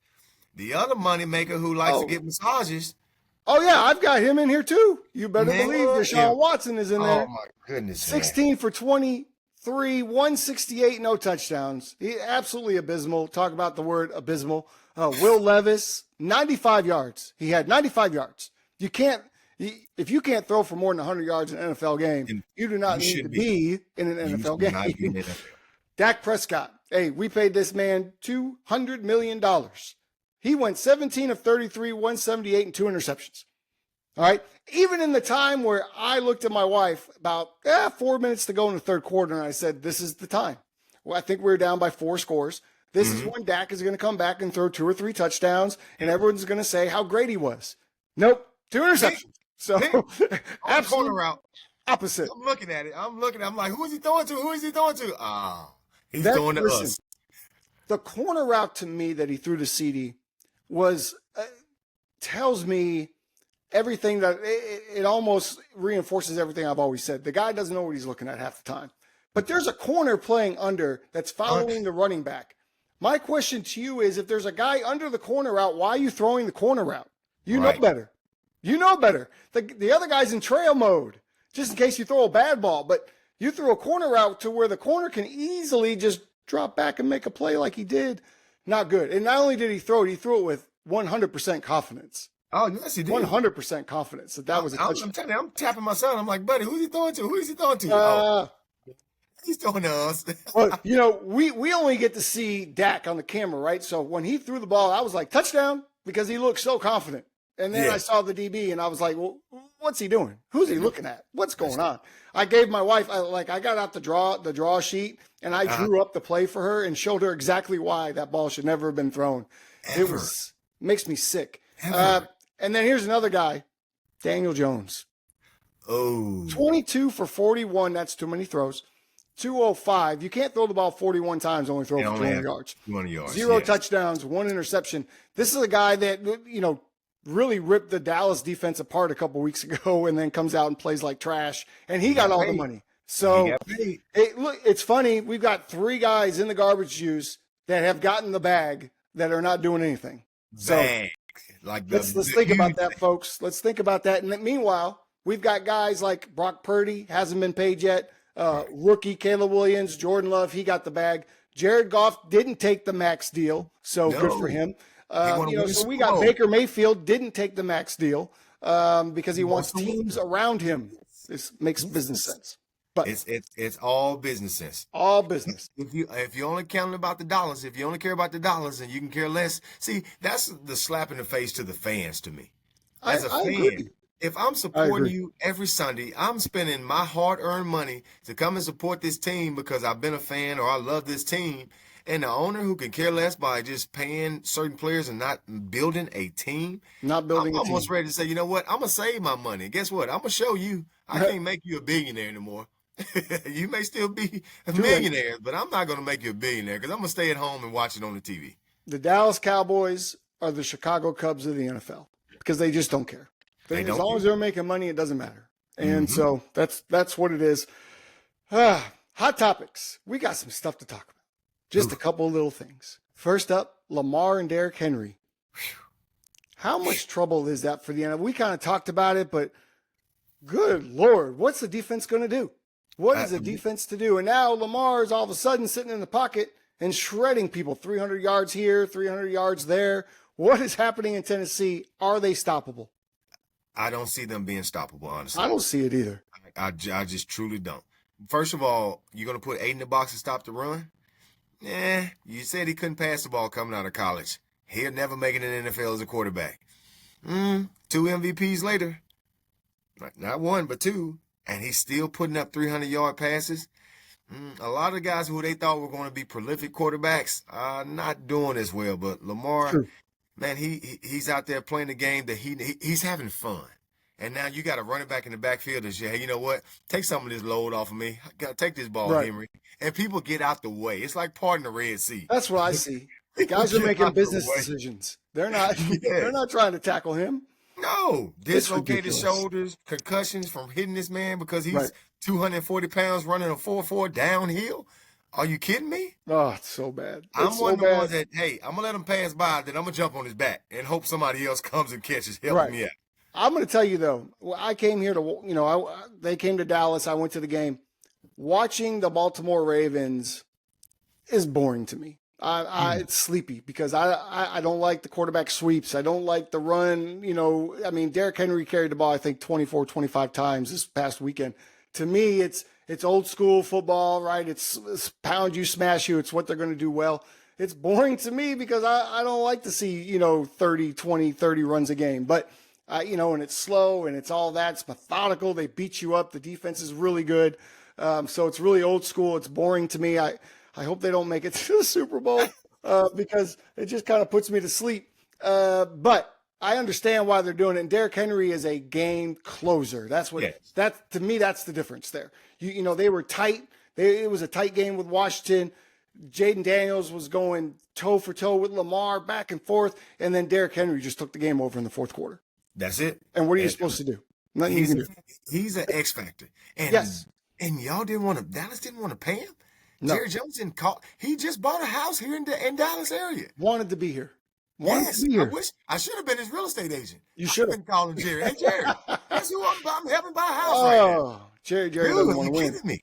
the other moneymaker who likes to get massages. Oh, yeah, I've got him in here too. You better believe Deshaun Watson is in there. Oh, my goodness. 16 for 23, 168, no touchdowns. He absolutely abysmal. Talk about the word abysmal. Will Levis, 95 yards. He had 95 yards. If you can't throw for more than 100 yards in an NFL game, you do not need to be in an NFL game. Dak Prescott. Hey, we paid this man $200 million. He went 17 of 33, 178, and 2 interceptions. All right. Even in the time where I looked at my wife about 4 minutes to go in the third quarter, and I said, this is the time. Well, I think we were down by 4 scores. This is when Dak is going to come back and throw 2 or 3 touchdowns, and everyone's going to say how great he was. Nope. 2 interceptions. So, absolute route. Opposite. I'm looking at it. I'm like, who is he throwing to? He's throwing to us. The corner route to me that he threw to CD was, tells me everything that it almost reinforces everything I've always said. The guy doesn't know what he's looking at half the time. But there's a corner playing under that's following the running back. My question to you is, if there's a guy under the corner route, why are you throwing the corner route? You know better. You know better. The other guy's in trail mode, just in case you throw a bad ball. But you threw a corner out to where the corner can easily just drop back and make a play like he did. Not good. And not only did he throw it with 100% confidence. Oh, yes, he did. 100% confidence that was a touchdown. I'm telling you, I'm tapping my son. I'm like, buddy, who's he throwing to? Who is he throwing to? He's throwing to us. Well, we only get to see Dak on the camera, right? So when he threw the ball, I was like, touchdown, because he looked so confident. And then I saw the DB, and I was like, well, what's he doing? Who's he looking at? What's going on? I gave my wife, I got out the draw sheet, and I drew up the play for her and showed her exactly why that ball should never have been thrown. Ever. Makes me sick. And then here's another guy, Daniel Jones. Oh. 22 for 41. That's too many throws. 205. You can't throw the ball 41 times, only throw for 200 yards. 200 yards. 0 touchdowns, 1 interception. This is a guy that, really ripped the Dallas defense apart a couple weeks ago, and then comes out and plays like trash, and he got all the money. So it's funny. We've got 3 guys in the garbage juice that have gotten the bag that are not doing anything. So let's think about that, folks. Let's think about that. And meanwhile, we've got guys like Brock Purdy, hasn't been paid yet. Rookie Caleb Williams, Jordan Love, he got the bag. Jared Goff didn't take the max deal, so good for him. So we got Baker Mayfield, didn't take the max deal because he wants teams around him. This makes business sense. But it's all business sense. All business. If you only count about the dollars, if you only care about the dollars and you can care less, see, that's the slap in the face to the fans to me. As a fan, agree. If I'm supporting you every Sunday, I'm spending my hard-earned money to come and support this team because I've been a fan or I love this team. And the owner who can care less by just paying certain players and not building a team. I'm almost ready to say, you know what? I'm going to save my money. Guess what? I'm going to show you I can't make you a billionaire anymore. You may still be a millionaire, but I'm not going to make you a billionaire because I'm going to stay at home and watch it on the TV. The Dallas Cowboys are the Chicago Cubs of the NFL because they just don't care. As long as they're making money, it doesn't matter. And so that's what it is. Hot topics. We got some stuff to talk about. Just a couple of little things. First up, Lamar and Derrick Henry. How much trouble is that for the NFL? We kind of talked about it, but good Lord, what's the defense going to do? What is the defense to do? And now Lamar is all of a sudden sitting in the pocket and shredding people 300 yards here, 300 yards there. What is happening in Tennessee? Are they stoppable? I don't see them being stoppable, honestly. I don't see it either. I just truly don't. First of all, you're going to put 8 in the box and stop the run? You said he couldn't pass the ball coming out of college. He'll never make it in the NFL as a quarterback. 2 MVPs later, not 1, but 2, and he's still putting up 300-yard passes. A lot of guys who they thought were going to be prolific quarterbacks are not doing as well. But Lamar, man, he's out there playing the game that he's having fun. And now you got a running back in the backfield that say, hey, you know what? Take some of this load off of me. Take this ball, Henry. And people get out the way. It's like parting the Red Sea. That's what I see. Guys are making business decisions. They're not they're not trying to tackle him. No. Dislocated shoulders, concussions from hitting this man because he's 240 pounds running a 4.4 downhill. Are you kidding me? Oh, it's so bad. I'm one of the ones that, hey, I'm going to let him pass by, then I'm going to jump on his back and hope somebody else comes and catches helping me out. I'm going to tell you, though, I came here to, they came to Dallas. I went to the game. Watching the Baltimore Ravens is boring to me. It's sleepy because I don't like the quarterback sweeps. I don't like the run. Derrick Henry carried the ball, I think, 24, 25 times this past weekend. To me, it's old school football, right? It's pound you, smash you. It's what they're going to do well. It's boring to me because I don't like to see, 30, 20, 30 runs a game. But, and it's slow and it's all that. It's methodical. They beat you up. The defense is really good. So it's really old school. It's boring to me. I hope they don't make it to the Super Bowl because it just kind of puts me to sleep. But I understand why they're doing it. And Derrick Henry is a game closer. That's what to me, that's the difference there. They were tight. It was a tight game with Washington. Jaden Daniels was going toe for toe with Lamar back and forth. And then Derrick Henry just took the game over in the fourth quarter. That's it. And what are you supposed to do? Nothing you can do. He's an X factor. And, and y'all Dallas didn't want to pay him? No. Jerry Jones didn't call. He just bought a house here in Dallas area. Wanted to be here. I should have been his real estate agent. You should have been calling Jerry. Hey, Jerry, that's who I'm helping buy a house right now. Jerry doesn't want to win. Kidding me?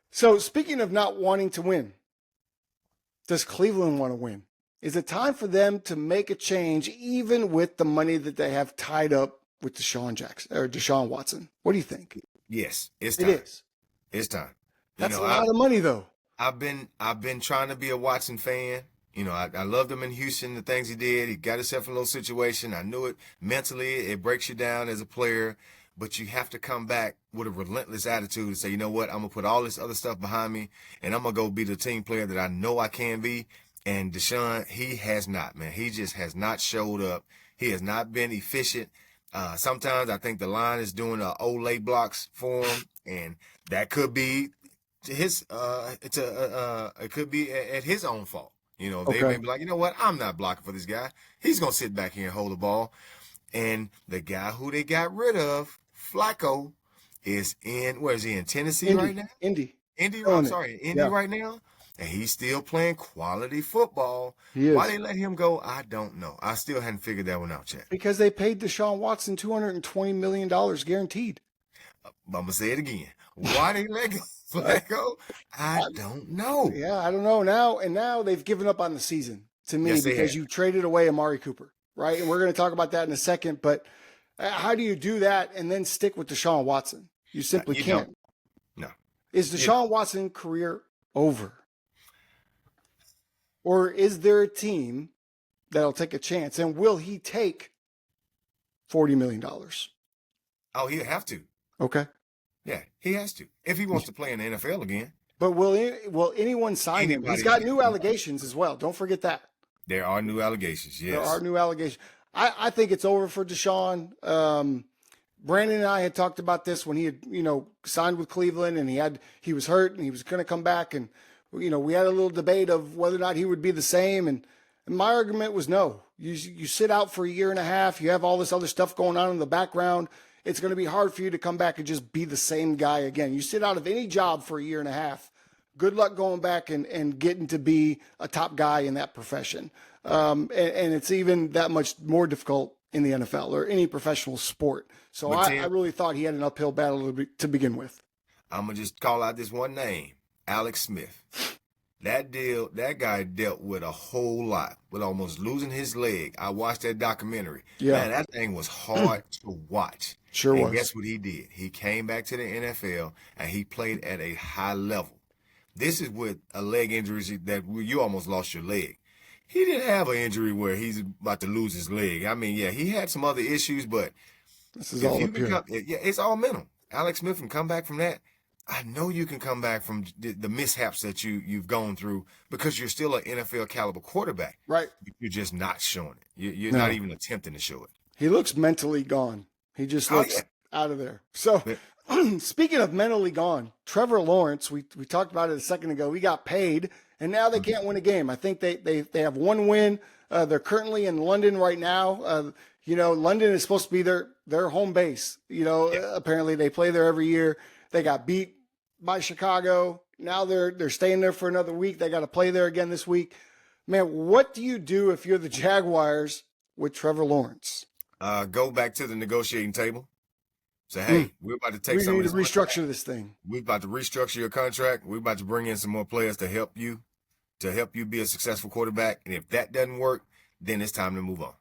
So speaking of not wanting to win, does Cleveland want to win? Is it time for them to make a change, even with the money that they have tied up with Deshaun Watson? What do you think? Yes, it's time. It is. It's time. That's a lot of money, though. I've been trying to be a Watson fan. I loved him in Houston, the things he did. He got himself in a little situation. I knew it mentally. It breaks you down as a player. But you have to come back with a relentless attitude and say, you know what, I'm going to put all this other stuff behind me, and I'm going to go be the team player that I know I can be. And Deshaun, he has not, man. He just has not showed up. He has not been efficient. Sometimes I think the line is doing Olay blocks for him, and that could be his it could be at his own fault. They may be like, you know what, I'm not blocking for this guy. He's going to sit back here and hold the ball. And the guy who they got rid of, Flacco, is where is he, in Tennessee right now? Indy right now. And he's still playing quality football. Why they let him go, I don't know. I still hadn't figured that one out yet. Because they paid Deshaun Watson $220 million guaranteed. I'm going to say it again. Why they let Flacco? I don't know. Yeah, I don't know. Now they've given up on the season, to me, because you traded away Amari Cooper, right? And we're going to talk about that in a second. But how do you do that and then stick with Deshaun Watson? You simply can't. No. Is Deshaun Watson career over? Or is there a team that'll take a chance? And will he take $40 million? Oh, he'll have to. Okay. Yeah, he has to. If he wants to play in the NFL again. But will anyone sign him? He's got new allegations as well. Don't forget that. There are new allegations, yes. There are new allegations. I think it's over for Deshaun. Brandon and I had talked about this when he had, signed with Cleveland, and he was hurt and he was going to come back, and we had a little debate of whether or not he would be the same. And And my argument was no. You sit out for a year and a half. You have all this other stuff going on in the background. It's going to be hard for you to come back and just be the same guy again. You sit out of any job for a year and a half. Good luck going back and getting to be a top guy in that profession. And it's even that much more difficult in the NFL or any professional sport. So I really thought he had an uphill battle to begin with. I'm going to just call out this one name, Alex Smith. That guy dealt with a whole lot, with almost losing his leg. I watched that documentary. Yeah. Man, that thing was hard to watch. Sure and was. Guess what he did? He came back to the NFL, and he played at a high level. This is with a leg injury that you almost lost your leg. He didn't have an injury where he's about to lose his leg. I mean, yeah, he had some other issues, but this is all up here. Yeah, it's all mental. Alex Smith can come back from that. I know you can come back from the mishaps that you've gone through because you're still an NFL caliber quarterback. Right. You're just not showing it. You're not even attempting to show it. He looks mentally gone. He just looks out of there. So speaking of mentally gone, Trevor Lawrence, we talked about it a second ago. He got paid, and now they can't win a game. I think they have one win. They're currently in London right now. London is supposed to be their home base. Apparently they play there every year. They got beat by Chicago. Now they're staying there for another week. They got to play there again this week. Man, what do you do if you're the Jaguars with Trevor Lawrence? Go back to the negotiating table. Say, hey, we're about to take some of this. We need to restructure this thing. We're about to restructure your contract. We're about to bring in some more players to help you be a successful quarterback. And if that doesn't work, then it's time to move on.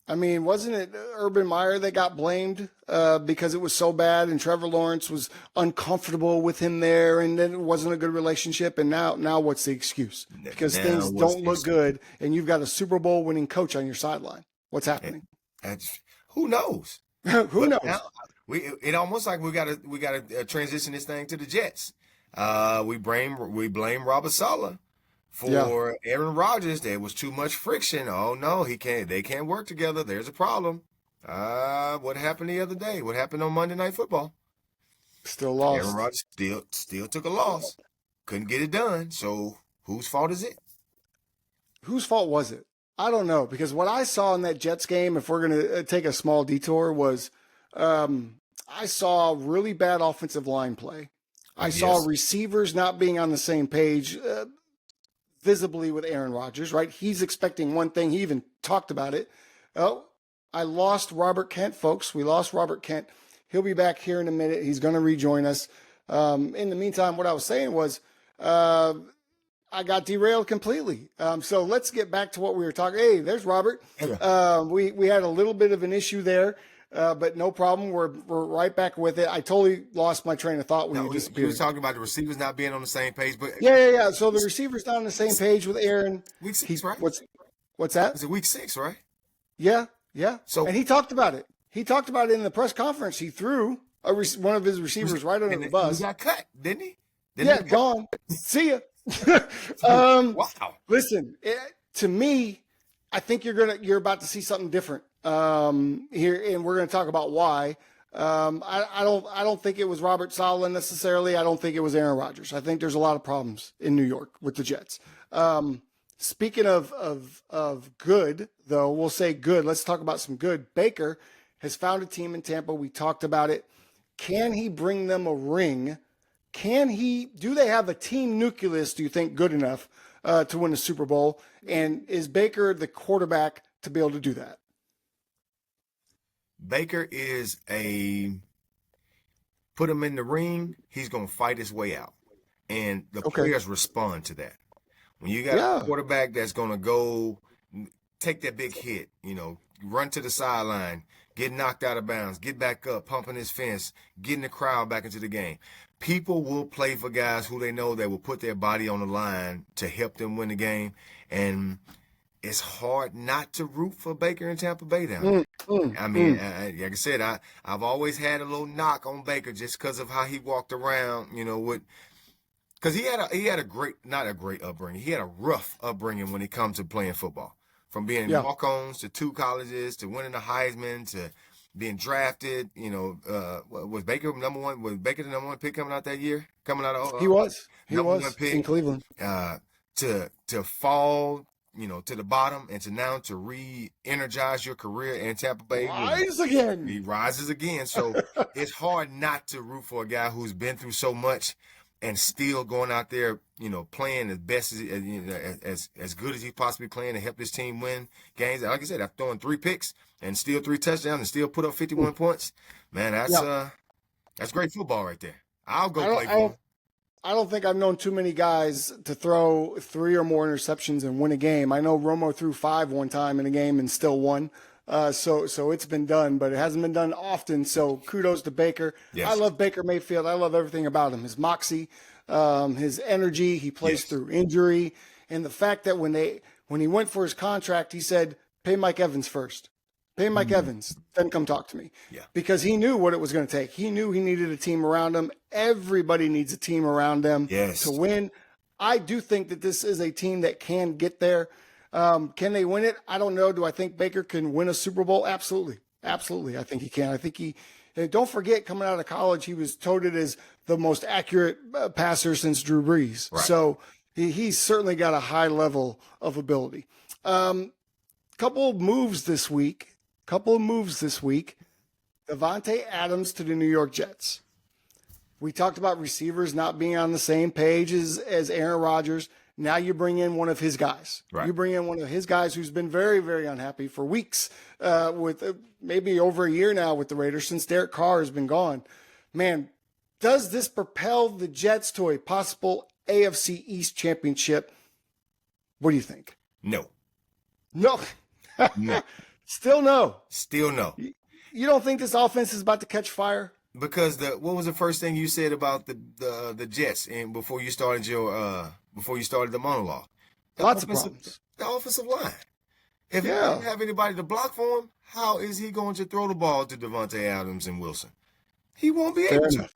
I mean, wasn't it Urban Meyer that got blamed because it was so bad and Trevor Lawrence was uncomfortable with him there and then it wasn't a good relationship? And now what's the excuse? Because things don't look good and you've got a Super Bowl winning coach on your sideline. What's happening? Who knows? Who knows? Now, it almost like we got to transition this thing to the Jets. We blame Robert Saleh for Aaron Rodgers. There was too much friction. Oh no, they can't work together. There's a problem. What happened the other day? What happened on Monday Night Football? Still lost. Aaron Rodgers still took a loss. Couldn't get it done. So whose fault is it? Whose fault was it? I don't know, because what I saw in that Jets game, if we're going to take a small detour, was I saw really bad offensive line play. I saw receivers not being on the same page visibly with Aaron Rodgers, right? He's expecting one thing. He even talked about it. Oh, I lost Robert Kent, folks. We lost Robert Kent. He'll be back here in a minute. He's going to rejoin us. In the meantime, what I was saying was I got derailed completely. So let's get back to what we were talking. Hey, there's Robert. We had a little bit of an issue there, but no problem. We're right back with it. I totally lost my train of thought when you disappeared. We were talking about the receivers not being on the same page, but yeah. So the receivers not on the same page with Aaron. Week 6, right? What's that? Is it week 6, right? Yeah. So and he talked about it. He talked about it in the press conference. He threw one of his receivers right under the bus. He got cut, didn't he? Gone. See ya. Wow. Listen, to me, I think you're about to see something different here, and we're going to talk about why. I don't think it was Robert Saleh necessarily. I don't think it was Aaron Rodgers. I think there's a lot of problems in New York with the Jets. Speaking of good, though, we'll say good. Let's talk about some good. Baker has found a team in Tampa. We talked about it. Can he bring them a ring? Do they have a team nucleus, do you think, good enough to win a Super Bowl? And is Baker the quarterback to be able to do that? Baker is put him in the ring, he's going to fight his way out. And the players respond to that. When you got a quarterback that's going to go take that big hit, run to the sideline, get knocked out of bounds, get back up, pumping his fence, getting the crowd back into the game. People will play for guys who they know they will put their body on the line to help them win the game. And it's hard not to root for Baker in Tampa Bay now. Like I said, I've always had a little knock on Baker just because of how he walked around, because he had a great, not a great upbringing. He had a rough upbringing when it comes to playing football. From being walk-ons to 2 colleges to winning the Heisman to being drafted. Was Baker number one? Was Baker the number 1 pick coming out that year? Coming out of he was number 1 pick in Cleveland. To fall to the bottom and to re-energize your career in Tampa Bay. He rises again. So it's hard not to root for a guy who's been through so much and still going out there, playing as best as good as he possibly can to help his team win games. Like I said, after throwing 3 picks and still 3 touchdowns and still put up 51 points, man, that's great football right there. I'll go play for him. I don't think I've known too many guys to throw 3 or more interceptions and win a game. I know Romo threw 5 one time in a game and still won. So it's been done, but it hasn't been done often. So kudos to Baker. Yes. I love Baker Mayfield. I love everything about him. His moxie, his energy. He plays through injury, and the fact that when he went for his contract, he said, "Pay Mike Evans first. Pay Mike Evans, then come talk to me." Yeah. Because he knew what it was going to take. He knew he needed a team around him. Everybody needs a team around them to win. I do think that this is a team that can get there. Can they win it? I don't know. Do I think Baker can win a Super Bowl? Absolutely. Absolutely. I think he can. I think don't forget, coming out of college, he was touted as the most accurate passer since Drew Brees. Right. So he's certainly got a high level of ability. Couple of moves this week. Davante Adams to the New York Jets. We talked about receivers not being on the same page as Aaron Rodgers. Now you bring in one of his guys. Right. You bring in one of his guys who's been very, very unhappy for weeks, with maybe over a year now with the Raiders since Derek Carr has been gone. Man, does this propel the Jets to a possible AFC East championship? What do you think? No. No. Still no. Still no. You don't think this offense is about to catch fire? Because what was the first thing you said about the Jets and before you started the monologue? Lots of problems. The offensive line. If he doesn't have anybody to block for him, how is he going to throw the ball to Davante Adams and Wilson? He won't be able to.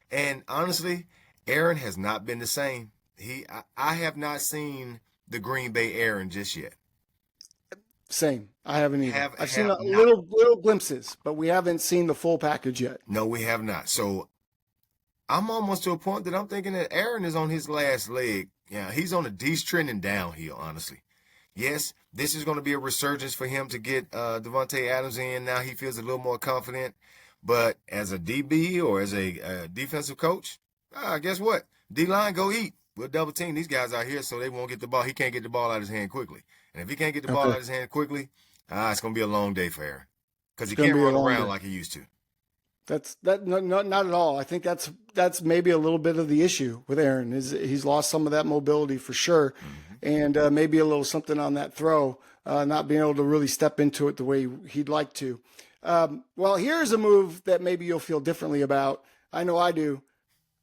And honestly, Aaron has not been the same. I have not seen the Green Bay Aaron just yet. Same. I haven't either. I've seen little glimpses, but we haven't seen the full package yet. No, we have not. So I'm almost to a point that I'm thinking that Aaron is on his last leg. Yeah, he's trending downhill, honestly. Yes, this is going to be a resurgence for him to get Davante Adams in. Now he feels a little more confident. But as a DB or as a defensive coach, guess what? D-line, go eat. We'll double team these guys out here so they won't get the ball. He can't get the ball out of his hand quickly. And if he can't get the ball out of his hand quickly, it's going to be a long day for Aaron because he can't run around like he used to. Not at all. I think that's maybe a little bit of the issue with Aaron is he's lost some of that mobility for sure, and maybe a little something on that throw, not being able to really step into it the way he'd like to. Well, here's a move that maybe you'll feel differently about. I know I do.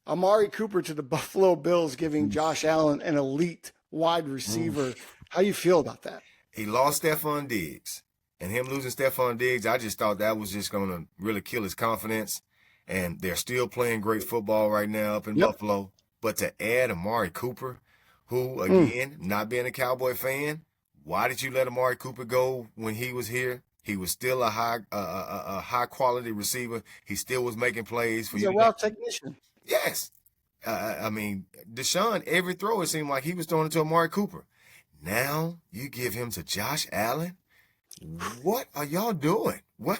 Amari Cooper to the Buffalo Bills, giving Josh Allen an elite wide receiver. How you feel about that? He lost Stephon Diggs. And him losing Stephon Diggs, I just thought that was just going to really kill his confidence. And they're still playing great football right now up in Buffalo. But to add Amari Cooper, who, again, not being a Cowboy fan, why did you let Amari Cooper go when he was here? He was still a high quality receiver. He still was making plays for you. He's a route technician. Yes. I mean, Deshaun, every throw, it seemed like he was throwing it to Amari Cooper. Now you give him to Josh Allen? What are y'all doing? What?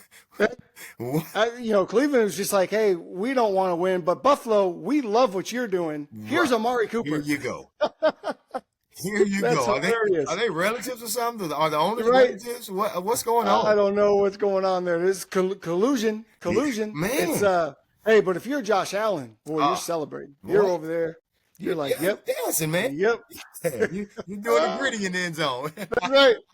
Cleveland was just like, hey, we don't want to win, but Buffalo, we love what you're doing. Here's Amari Cooper. Here you go. Here you go. Are they relatives or something? Are the owners relatives? What's going on? I don't know what's going on there. There's collusion. Man. It's hey, but if you're Josh Allen, boy, you're celebrating. You're over there. You're like, yep. Dancing, man. Yep. You're doing the gritty in the end zone.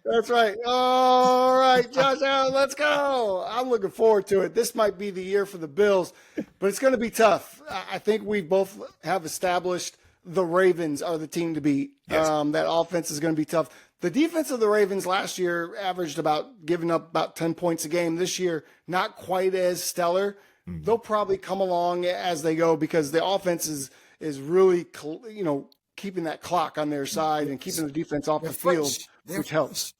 That's right. All right, Josh Allen, let's go. I'm looking forward to it. This might be the year for the Bills, but it's going to be tough. I think we both have established the Ravens are the team to beat. Yes. That offense is going to be tough. The defense of the Ravens last year averaged giving up about 10 points a game. This year, not quite as stellar. They'll probably come along as they go because the offense is really, keeping that clock on their side and keeping the defense off the field, which helps.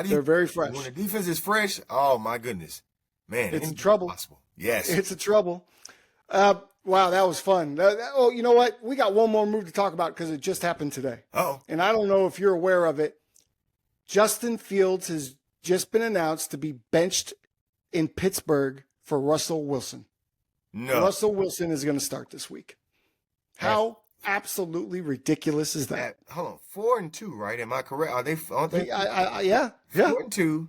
They're very fresh. When the defense is fresh, oh my goodness, man, it's trouble. Possible. Yes, it's a trouble. Wow, that was fun. You know what? We got one more move to talk about because it just happened today. Oh, and I don't know if you're aware of it. Justin Fields has just been announced to be benched in Pittsburgh for Russell Wilson. No. Russell Wilson is going to start this week. How absolutely ridiculous is that? Hold on, 4-2, right? Am I correct? Aren't they? Yeah. 4-2.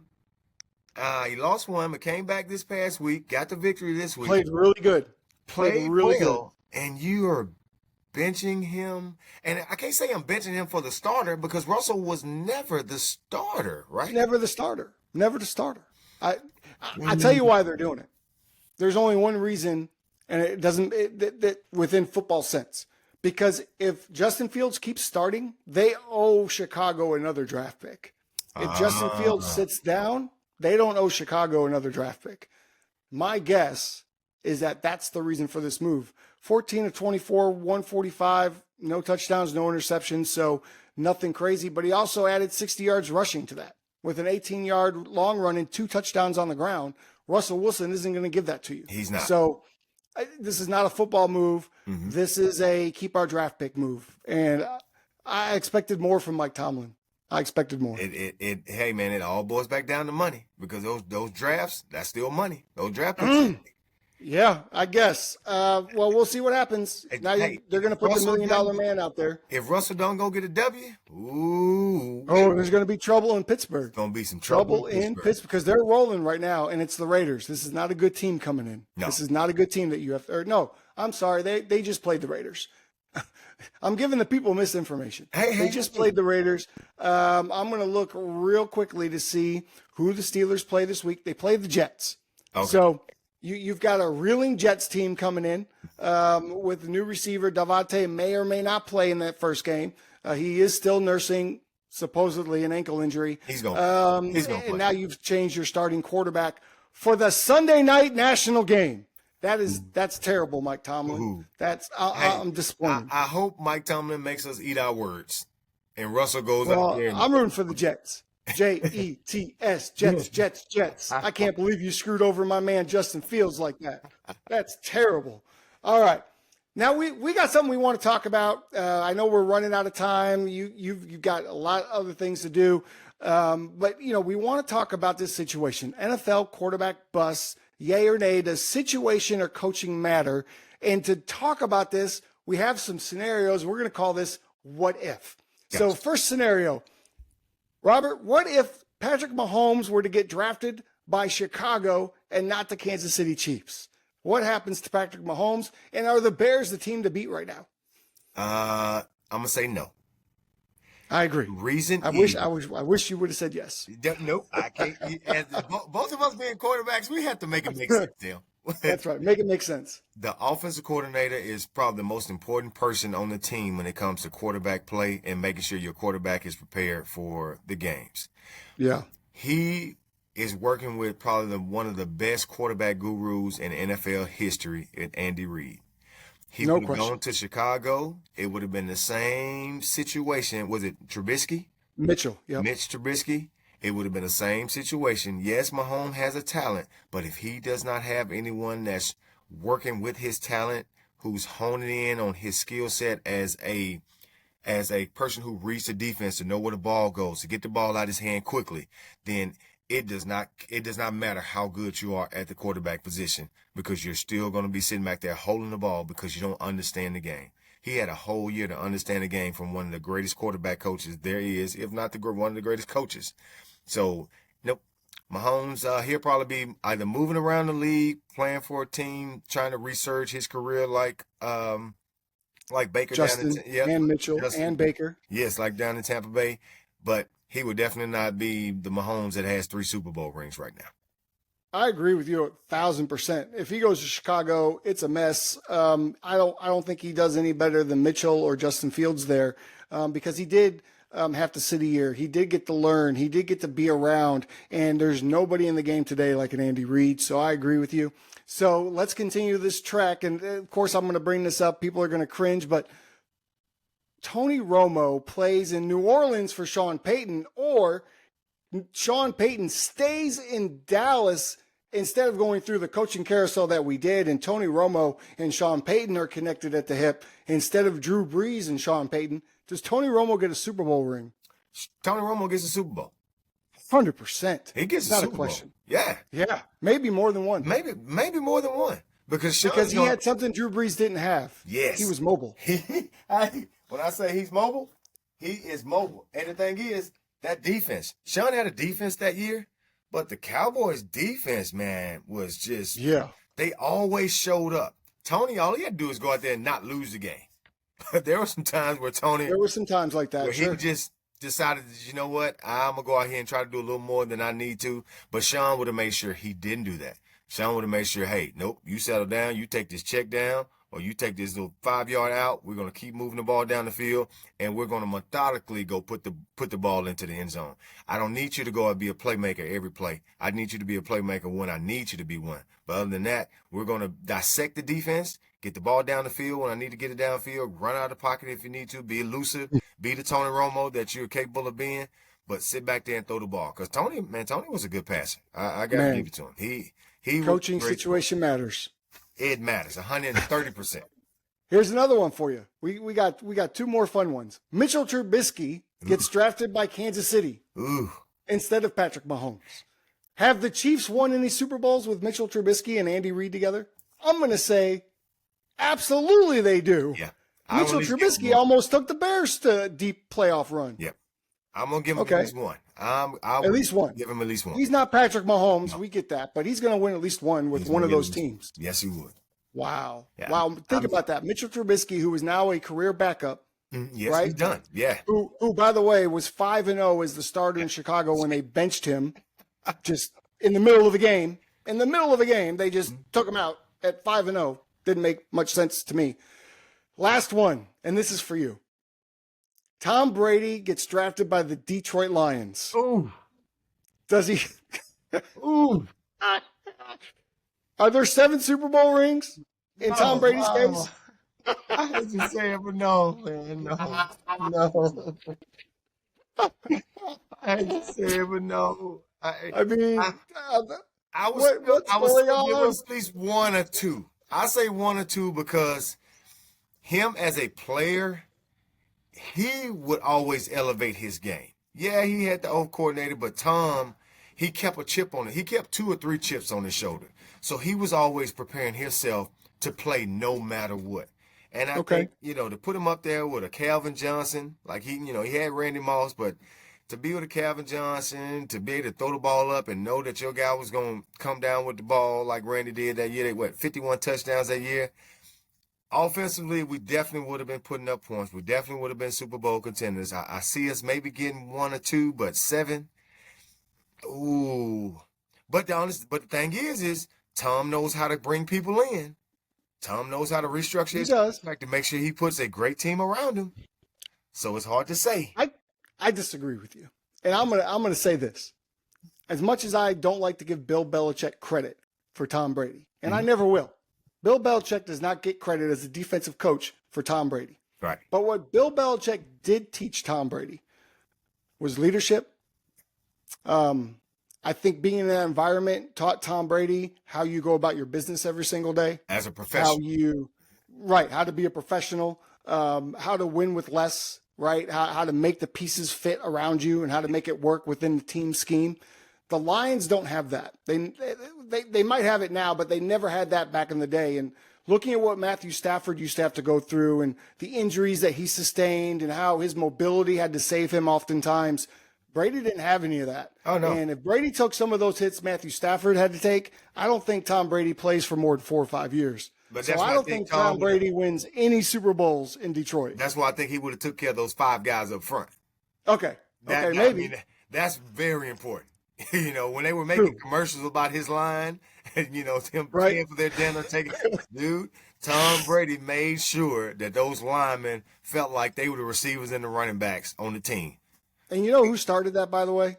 He lost one, but came back this past week. Got the victory this week. Played really good. Played really well, good. And you are benching him. And I can't say I'm benching him for the starter because Russell was never the starter, right? Never the starter. I tell you why they're doing it. There's only one reason, and it doesn't that within football sense. Because if Justin Fields keeps starting, they owe Chicago another draft pick. If Justin Fields sits down, they don't owe Chicago another draft pick. My guess is that that's the reason for this move. 14 of 24, 145, no touchdowns, no interceptions, so nothing crazy. But he also added 60 yards rushing to that with an 18-yard long run and 2 touchdowns on the ground. Russell Wilson isn't going to give that to you. He's not. So this is not a football move. Mm-hmm. This is a keep our draft pick move. And I expected more from Mike Tomlin. I expected more. Hey, man, it all boils back down to money because those drafts, that's still money. Those draft picks. Yeah, I guess. Well, we'll see what happens. Now they're going to put the $1 million man out there. If Russell don't go get a W, ooh. Oh, there's going to be trouble in Pittsburgh. It's going to be some trouble in Pittsburgh because they're rolling right now, and it's the Raiders. This is not a good team coming in. No. This is not a good team that you have. No, I'm sorry. They just played the Raiders. I'm giving the people misinformation. They just played the Raiders. I'm going to look real quickly to see who the Steelers play this week. They play the Jets. Okay. So you've got a reeling Jets team coming in with the new receiver. Davante may or may not play in that first game. He is still nursing supposedly an ankle injury. He's going to play. And now you've changed your starting quarterback for the Sunday night national game. That's terrible, Mike Tomlin. Ooh. I'm disappointed. I hope Mike Tomlin makes us eat our words, and Russell goes well, out there. I'm rooting for the Jets. Jets, Jets. I can't believe you screwed over my man Justin Fields like that. That's terrible. All right, now we got something we want to talk about. I know we're running out of time. You've got a lot of other things to do, but we want to talk about this situation. NFL quarterback bust. Yay or nay, does situation or coaching matter? And to talk about this, we have some scenarios. We're going to call this what if. Yes. So first scenario, Robert, what if Patrick Mahomes were to get drafted by Chicago and not the Kansas City Chiefs? What happens to Patrick Mahomes? And are the Bears the team to beat right now? I'm going to say no. I agree. Reason I wish you would have said yes. Nope, I can't. As both of us being quarterbacks, we have to make it make sense, Tim. That's right. Make it make sense. The offensive coordinator is probably the most important person on the team when it comes to quarterback play and making sure your quarterback is prepared for the games. Yeah. He is working with probably one of the best quarterback gurus in NFL history, Andy Reid. He would have gone to Chicago. It would have been the same situation. Was it Trubisky? Mitchell, yeah. Mitch Trubisky. It would have been the same situation. Yes, Mahomes has a talent, but if he does not have anyone that's working with his talent, who's honing in on his skill set as a person who reads the defense to know where the ball goes, to get the ball out of his hand quickly, then it does not matter how good you are at the quarterback position because you're still going to be sitting back there holding the ball because you don't understand the game. He had a whole year to understand the game from one of the greatest quarterback coaches there is, if not one of the greatest coaches. So, nope. Mahomes, he'll probably be either moving around the league, playing for a team, trying to resurge his career like Baker Justin and Mitchell and Baker. Yes, like down in Tampa Bay. But he would definitely not be the Mahomes that has 3 Super Bowl rings right now. I agree with you 1,000%. If he goes to Chicago, it's a mess. I don't think he does any better than Mitchell or Justin Fields there because he did have to sit a year. He did get to learn. He did get to be around. And there's nobody in the game today like an Andy Reid. So I agree with you. So let's continue this track. And, of course, I'm going to bring this up. People are going to cringe, but Tony Romo plays in New Orleans for Sean Payton, or Sean Payton stays in Dallas instead of going through the coaching carousel that we did, and Tony Romo and Sean Payton are connected at the hip instead of Drew Brees and Sean Payton. Does Tony Romo get a Super Bowl ring? Tony Romo gets a Super Bowl. 100%. He gets It's a not a Super Bowl. question. Yeah. Yeah, maybe more than one. Maybe more than one. Because he had something Drew Brees didn't have. Yes. He was mobile. When I say he's mobile, he is mobile. And the thing is, that defense. Sean had a defense that year, but the Cowboys' defense, man, was just they always showed up. Tony, all he had to do is go out there and not lose the game. But there were some times where There were some times like that. where Sure. he just decided, you know what, I'm going to go out here and try to do a little more than I need to. But Sean would have made sure he didn't do that. Sean would have made sure, hey, nope, you settle down, you take this check down, or you take this little 5-yard out. We're going to keep moving the ball down the field, and we're going to methodically go put the ball into the end zone. I don't need you to go and be a playmaker every play. I need you to be a playmaker when I need you to be one. But other than that, we're going to dissect the defense, get the ball down the field when I need to get it downfield, run out of the pocket if you need to, be elusive, be the Tony Romo that you're capable of being, but sit back there and throw the ball. Because Tony was a good passer. I got to give it to him. He coaching situation matters. It matters, 130%. Here's another one for you. We got two more fun ones. Mitchell Trubisky gets drafted by Kansas City instead of Patrick Mahomes. Have the Chiefs won any Super Bowls with Mitchell Trubisky and Andy Reid together? I'm going to say absolutely they do. Yeah. Mitchell Trubisky almost took the Bears to a deep playoff run. Yep. I'm going to give him at least one. At least one. Give him at least one. He's not Patrick Mahomes. No. We get that. But he's going to win at least one with one of those teams. Yes, he would. Wow. Yeah. Wow. Think about that. Mitchell Trubisky, who is now a career backup. Yes, right? He's done. Yeah. Who, by the way, was 5-0 as the starter in Chicago when they benched him just in the middle of the game. In the middle of the game, they just took him out at 5-0. Didn't make much sense to me. Last one, and this is for you. Tom Brady gets drafted by the Detroit Lions. Ooh. Does he? Ooh. Are there 7 Super Bowl rings in Tom Brady's case? I hate to say it, but no, man. No. I hate to say it, but no. I mean, I was give us at least 1 or 2. I say 1 or 2 because him as a player, he would always elevate his game. Yeah, he had the old coordinator, but Tom, he kept a chip on it. He kept 2 or 3 chips on his shoulder. So he was always preparing himself to play no matter what. And I think, to put him up there with a Calvin Johnson, like he had Randy Moss, but to be with a Calvin Johnson, to be able to throw the ball up and know that your guy was going to come down with the ball like Randy did that year. They 51 touchdowns that year. Offensively, we definitely would have been putting up points. We definitely would have been Super Bowl contenders. I see us maybe getting 1 or 2, but 7. Ooh. But the thing is Tom knows how to bring people in. Tom knows how to restructure his contract to make sure he puts a great team around him. So it's hard to say. I disagree with you. And I'm gonna say this. As much as I don't like to give Bill Belichick credit for Tom Brady, and I never will. Bill Belichick does not get credit as a defensive coach for Tom Brady. Right. But what Bill Belichick did teach Tom Brady was leadership. I think being in that environment taught Tom Brady how you go about your business every single day. As a professional. How to be a professional, how to win with less, right? How to make the pieces fit around you and how to make it work within the team scheme. The Lions don't have that. They might have it now, but they never had that back in the day. And looking at what Matthew Stafford used to have to go through and the injuries that he sustained and how his mobility had to save him oftentimes, Brady didn't have any of that. Oh, no. And if Brady took some of those hits Matthew Stafford had to take, I don't think Tom Brady plays for more than 4 or 5 years. But so I don't think Tom Brady wins any Super Bowls in Detroit. That's why I think he would have took care of those 5 guys up front. Okay. Maybe. I mean, that's very important. When they were making commercials about his line, and, him paying for their dinner, Tom Brady made sure that those linemen felt like they were the receivers and the running backs on the team. And you know who started that, by the way?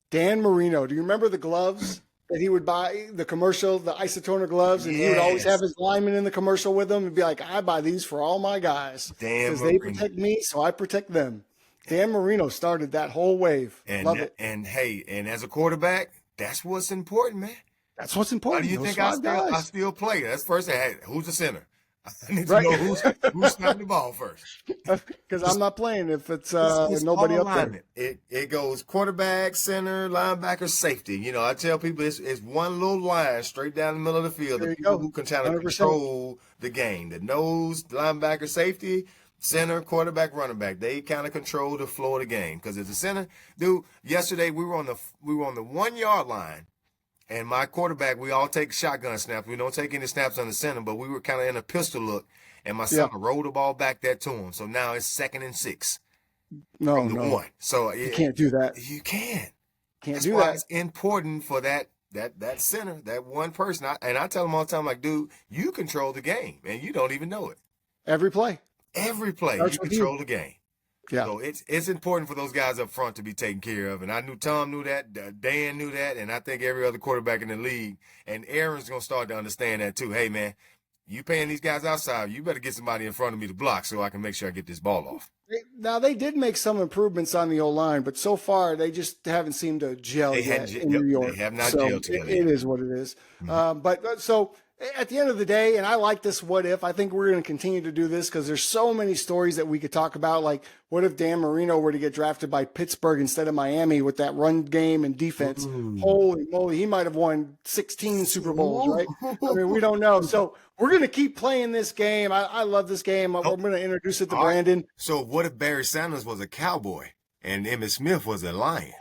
Dan Marino. Do you remember the gloves that he would buy, the commercial, the Isotoner gloves, and he would always have his linemen in the commercial with him and be like, I buy these for all my guys because they protect me, so I protect them. Dan Marino started that whole wave. Love it. And as a quarterback, that's what's important, man. That's what's important. Why do you think I still play? That's first. Hey, who's the center? I need to Right. know who's snapping the ball first. Because I'm not playing if it's It's nobody all up there. alignment. It goes quarterback, center, linebacker, safety. You know, I tell people it's one little line straight down the middle of the field. There The you people go. who can kind of 100%. control the game. The nose, linebacker, safety, center, quarterback, running back. They kind of control the flow of the game. Because as a center, dude, yesterday we were on the 1 yard line. And my quarterback, we all take shotgun snaps. We don't take any snaps on the center, but we were kind of in a pistol look. And my center rolled the ball back there to him. So now it's 2nd and 6 from the 1. So you can't do that. You can't. Can't That's do why that. it's important for that center, that one person. And I tell them all the time, like, dude, you control the game, and you don't even know it. Every play. Every play, Starts you with control the game. Yeah. So it's important for those guys up front to be taken care of. And I knew Tom knew that, Dan knew that, and I think every other quarterback in the league. And Aaron's going to start to understand that too. Hey, man, you paying these guys outside, you better get somebody in front of me to block so I can make sure I get this ball off. Now, they did make some improvements on the O-line, but so far they just haven't seemed to gel yet in New York. They have not so gelled together. It is what it is. But so at the end of the day, and I like this what if, I think we're going to continue to do this because there's so many stories that we could talk about. Like, what if Dan Marino were to get drafted by Pittsburgh instead of Miami with that run game and defense? Holy moly, he might have won 16 Super Bowls, right? I mean, we don't know. So we're going to keep playing this game. I love this game. I'm going to introduce it to Brandon. So what if Barry Sanders was a Cowboy and Emmitt Smith was a Lion?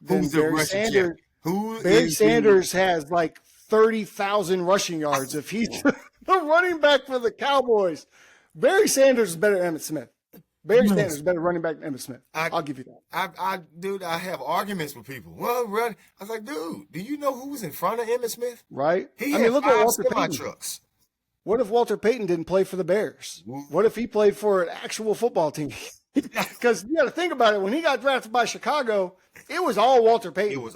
Then Who's the rushing champ? Barry Sanders has like 30,000 rushing yards if he's the running back for the Cowboys. Barry Sanders is better than Emmitt Smith. Barry Sanders is better running back than Emmitt Smith. I'll give you that. Dude, I have arguments with people. Well, I was like, dude, do you know who was in front of Emmitt Smith? Right? He had look at 5 Walter Payton. semi-trucks. What if Walter Payton didn't play for the Bears? What if he played for an actual football team? Because you got to think about it. When he got drafted by Chicago, it was all Walter Payton. It was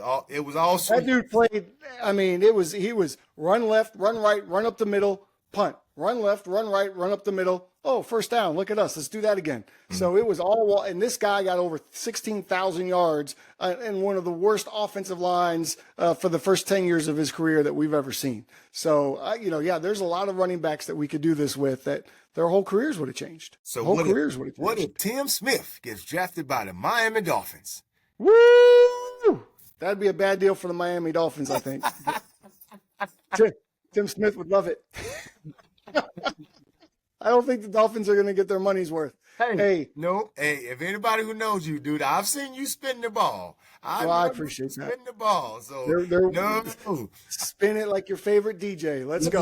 all sweet. That dude played. I mean, he was run left, run right, run up the middle, punt, run left, run right, run up the middle. Oh, first down. Look at us. Let's do that again. So it was all. And this guy got over 16,000 yards in one of the worst offensive lines for the first 10 years of his career that we've ever seen. So there's a lot of running backs that we could do this with that their whole careers would have changed. So What if Tim Smith gets drafted by the Miami Dolphins? Woo! That'd be a bad deal for the Miami Dolphins, I think. Tim Smith would love it. I don't think the Dolphins are going to get their money's worth. Hey, if anybody who knows you, dude, I've seen you spin the ball. I appreciate that. Spin the ball. So no, spin it like your favorite DJ. Let's go.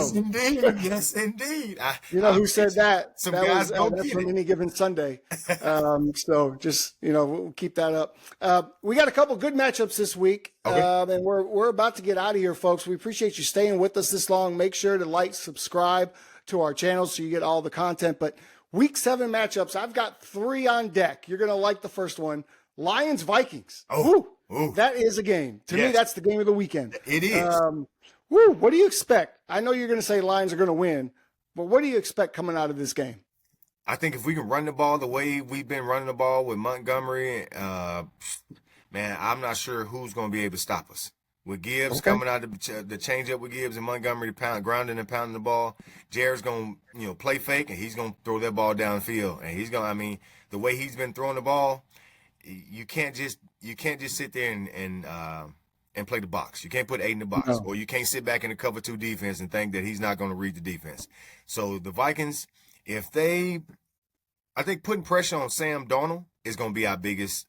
Yes, indeed. You know who said that? Some guys don't that's get from it. Any Given Sunday. So just we'll keep that up. We got a couple good matchups this week, and we're about to get out of here, folks. We appreciate you staying with us this long. Make sure to like, subscribe to our channel so you get all the content. But Week 7 matchups, I've got 3 on deck. You're going to like the first one. Lions-Vikings. That is a game. To me, that's the game of the weekend. It is. What do you expect? I know you're going to say Lions are going to win, but what do you expect coming out of this game? I think if we can run the ball the way we've been running the ball with Montgomery, man, I'm not sure who's going to be able to stop us. With Gibbs coming out, the change up with Gibbs and Montgomery grounding and pounding the ball, Jared's going to play fake, and he's going to throw that ball downfield. And he's going to, the way he's been throwing the ball, you can't just sit there and play the box. You can't put 8 in the box, or you can't sit back in the cover 2 defense and think that he's not going to read the defense. So the Vikings, I think putting pressure on Sam Darnold is going to be our biggest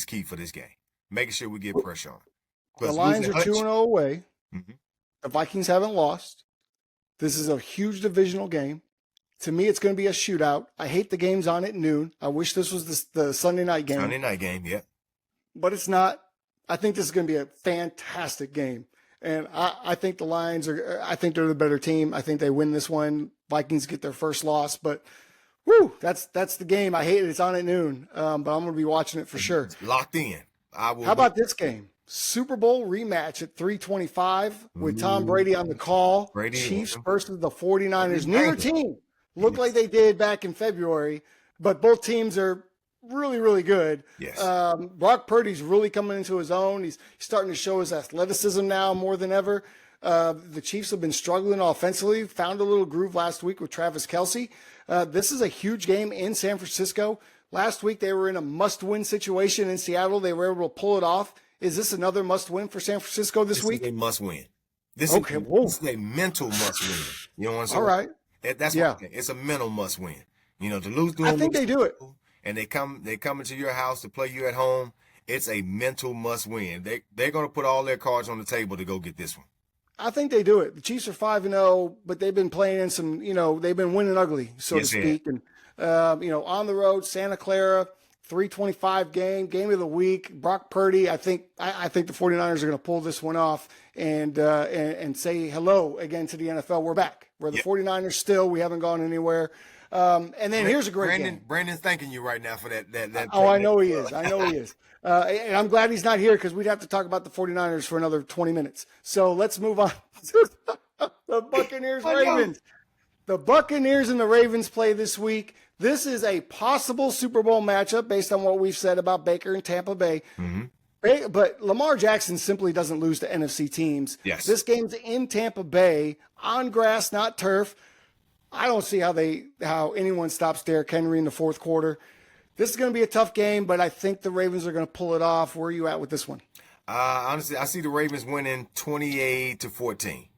key for this game. Making sure we get pressure on him. The Lions are 2-0 away. Mm-hmm. The Vikings haven't lost. This is a huge divisional game. To me, it's going to be a shootout. I hate the games on at noon. I wish this was the Sunday night game. Sunday night game, yeah. But it's not. I think this is going to be a fantastic game. And I think the Lions I think they're the better team. I think they win this one. Vikings get their first loss. But, that's the game. I hate it. It's on at noon. But I'm going to be watching it for sure. It's locked in. How about this game? Super Bowl rematch at 3:25 with Tom Brady on the call. Chiefs versus the 49ers. Neither team looked like they did back in February, but both teams are really, really good. Yes. Brock Purdy's really coming into his own. He's starting to show his athleticism now more than ever. The Chiefs have been struggling offensively, found a little groove last week with Travis Kelce. This is a huge game in San Francisco. Last week, they were in a must-win situation in Seattle. They were able to pull it off. Is this another must-win for San Francisco this week? This is a must-win. This is a mental must-win. You know what I'm saying? All right. That's what it's a mental must-win. You know, to lose. I think they do it. And they come into your house to play you at home. It's a mental must-win. They're going to put all their cards on the table to go get this one. I think they do it. The Chiefs are 5-0, but they've been playing in some, they've been winning ugly, so to speak. And, on the road, Santa Clara, 325 game of the week. Brock Purdy, I think the 49ers are going to pull this one off and say hello again to the NFL. We're back. We're the 49ers still. We haven't gone anywhere. And then here's a great game. Brandon's thanking you right now for that. I know he is. And I'm glad he's not here because we'd have to talk about the 49ers for another 20 minutes. So let's move on to the Buccaneers-Ravens. The Buccaneers and the Ravens play this week. This is a possible Super Bowl matchup based on what we've said about Baker and Tampa Bay. Mm-hmm. But Lamar Jackson simply doesn't lose to NFC teams. Yes. This game's in Tampa Bay, on grass, not turf. I don't see how anyone stops Derrick Henry in the fourth quarter. This is going to be a tough game, but I think the Ravens are going to pull it off. Where are you at with this one? Honestly, I see the Ravens winning 28-14.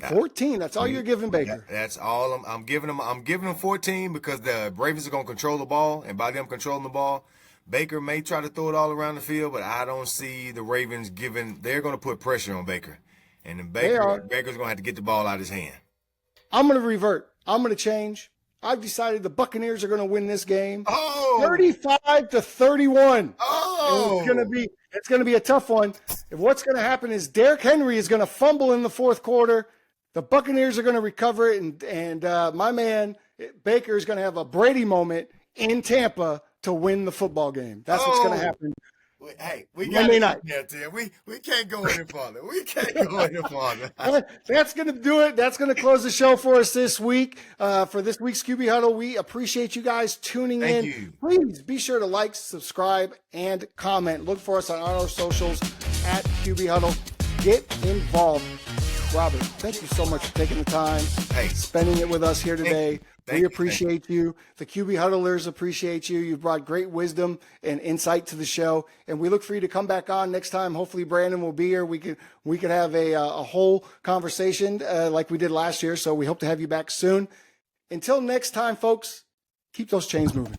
14. That's all you're giving Baker. That's all I'm giving them. I'm giving them 14 because the Ravens are going to control the ball, and by them controlling the ball, Baker may try to throw it all around the field, but I don't see the Ravens giving. They're going to put pressure on Baker, and then Baker's going to have to get the ball out of his hand. I'm going to revert. I'm going to change. I've decided the Buccaneers are going to win this game. 35-31. Oh, it's going to be a tough one. If what's going to happen is Derrick Henry is going to fumble in the fourth quarter. The Buccaneers are going to recover it, and my man Baker is going to have a Brady moment in Tampa to win the football game. That's what's going to happen. Hey, we got to Tim. We can't go any farther. That's going to do it. That's going to close the show for us this week. For this week's QB Huddle, we appreciate you guys tuning in. Thank you. Please be sure to like, subscribe, and comment. Look for us on all our socials at QB Huddle. Get involved. Robert, thank you so much for taking the time, spending it with us here today. We appreciate you. The QB Huddlers appreciate you. You've brought great wisdom and insight to the show, and we look for you to come back on next time. Hopefully, Brandon will be here. We could have a whole conversation like we did last year. So we hope to have you back soon. Until next time, folks, keep those chains moving.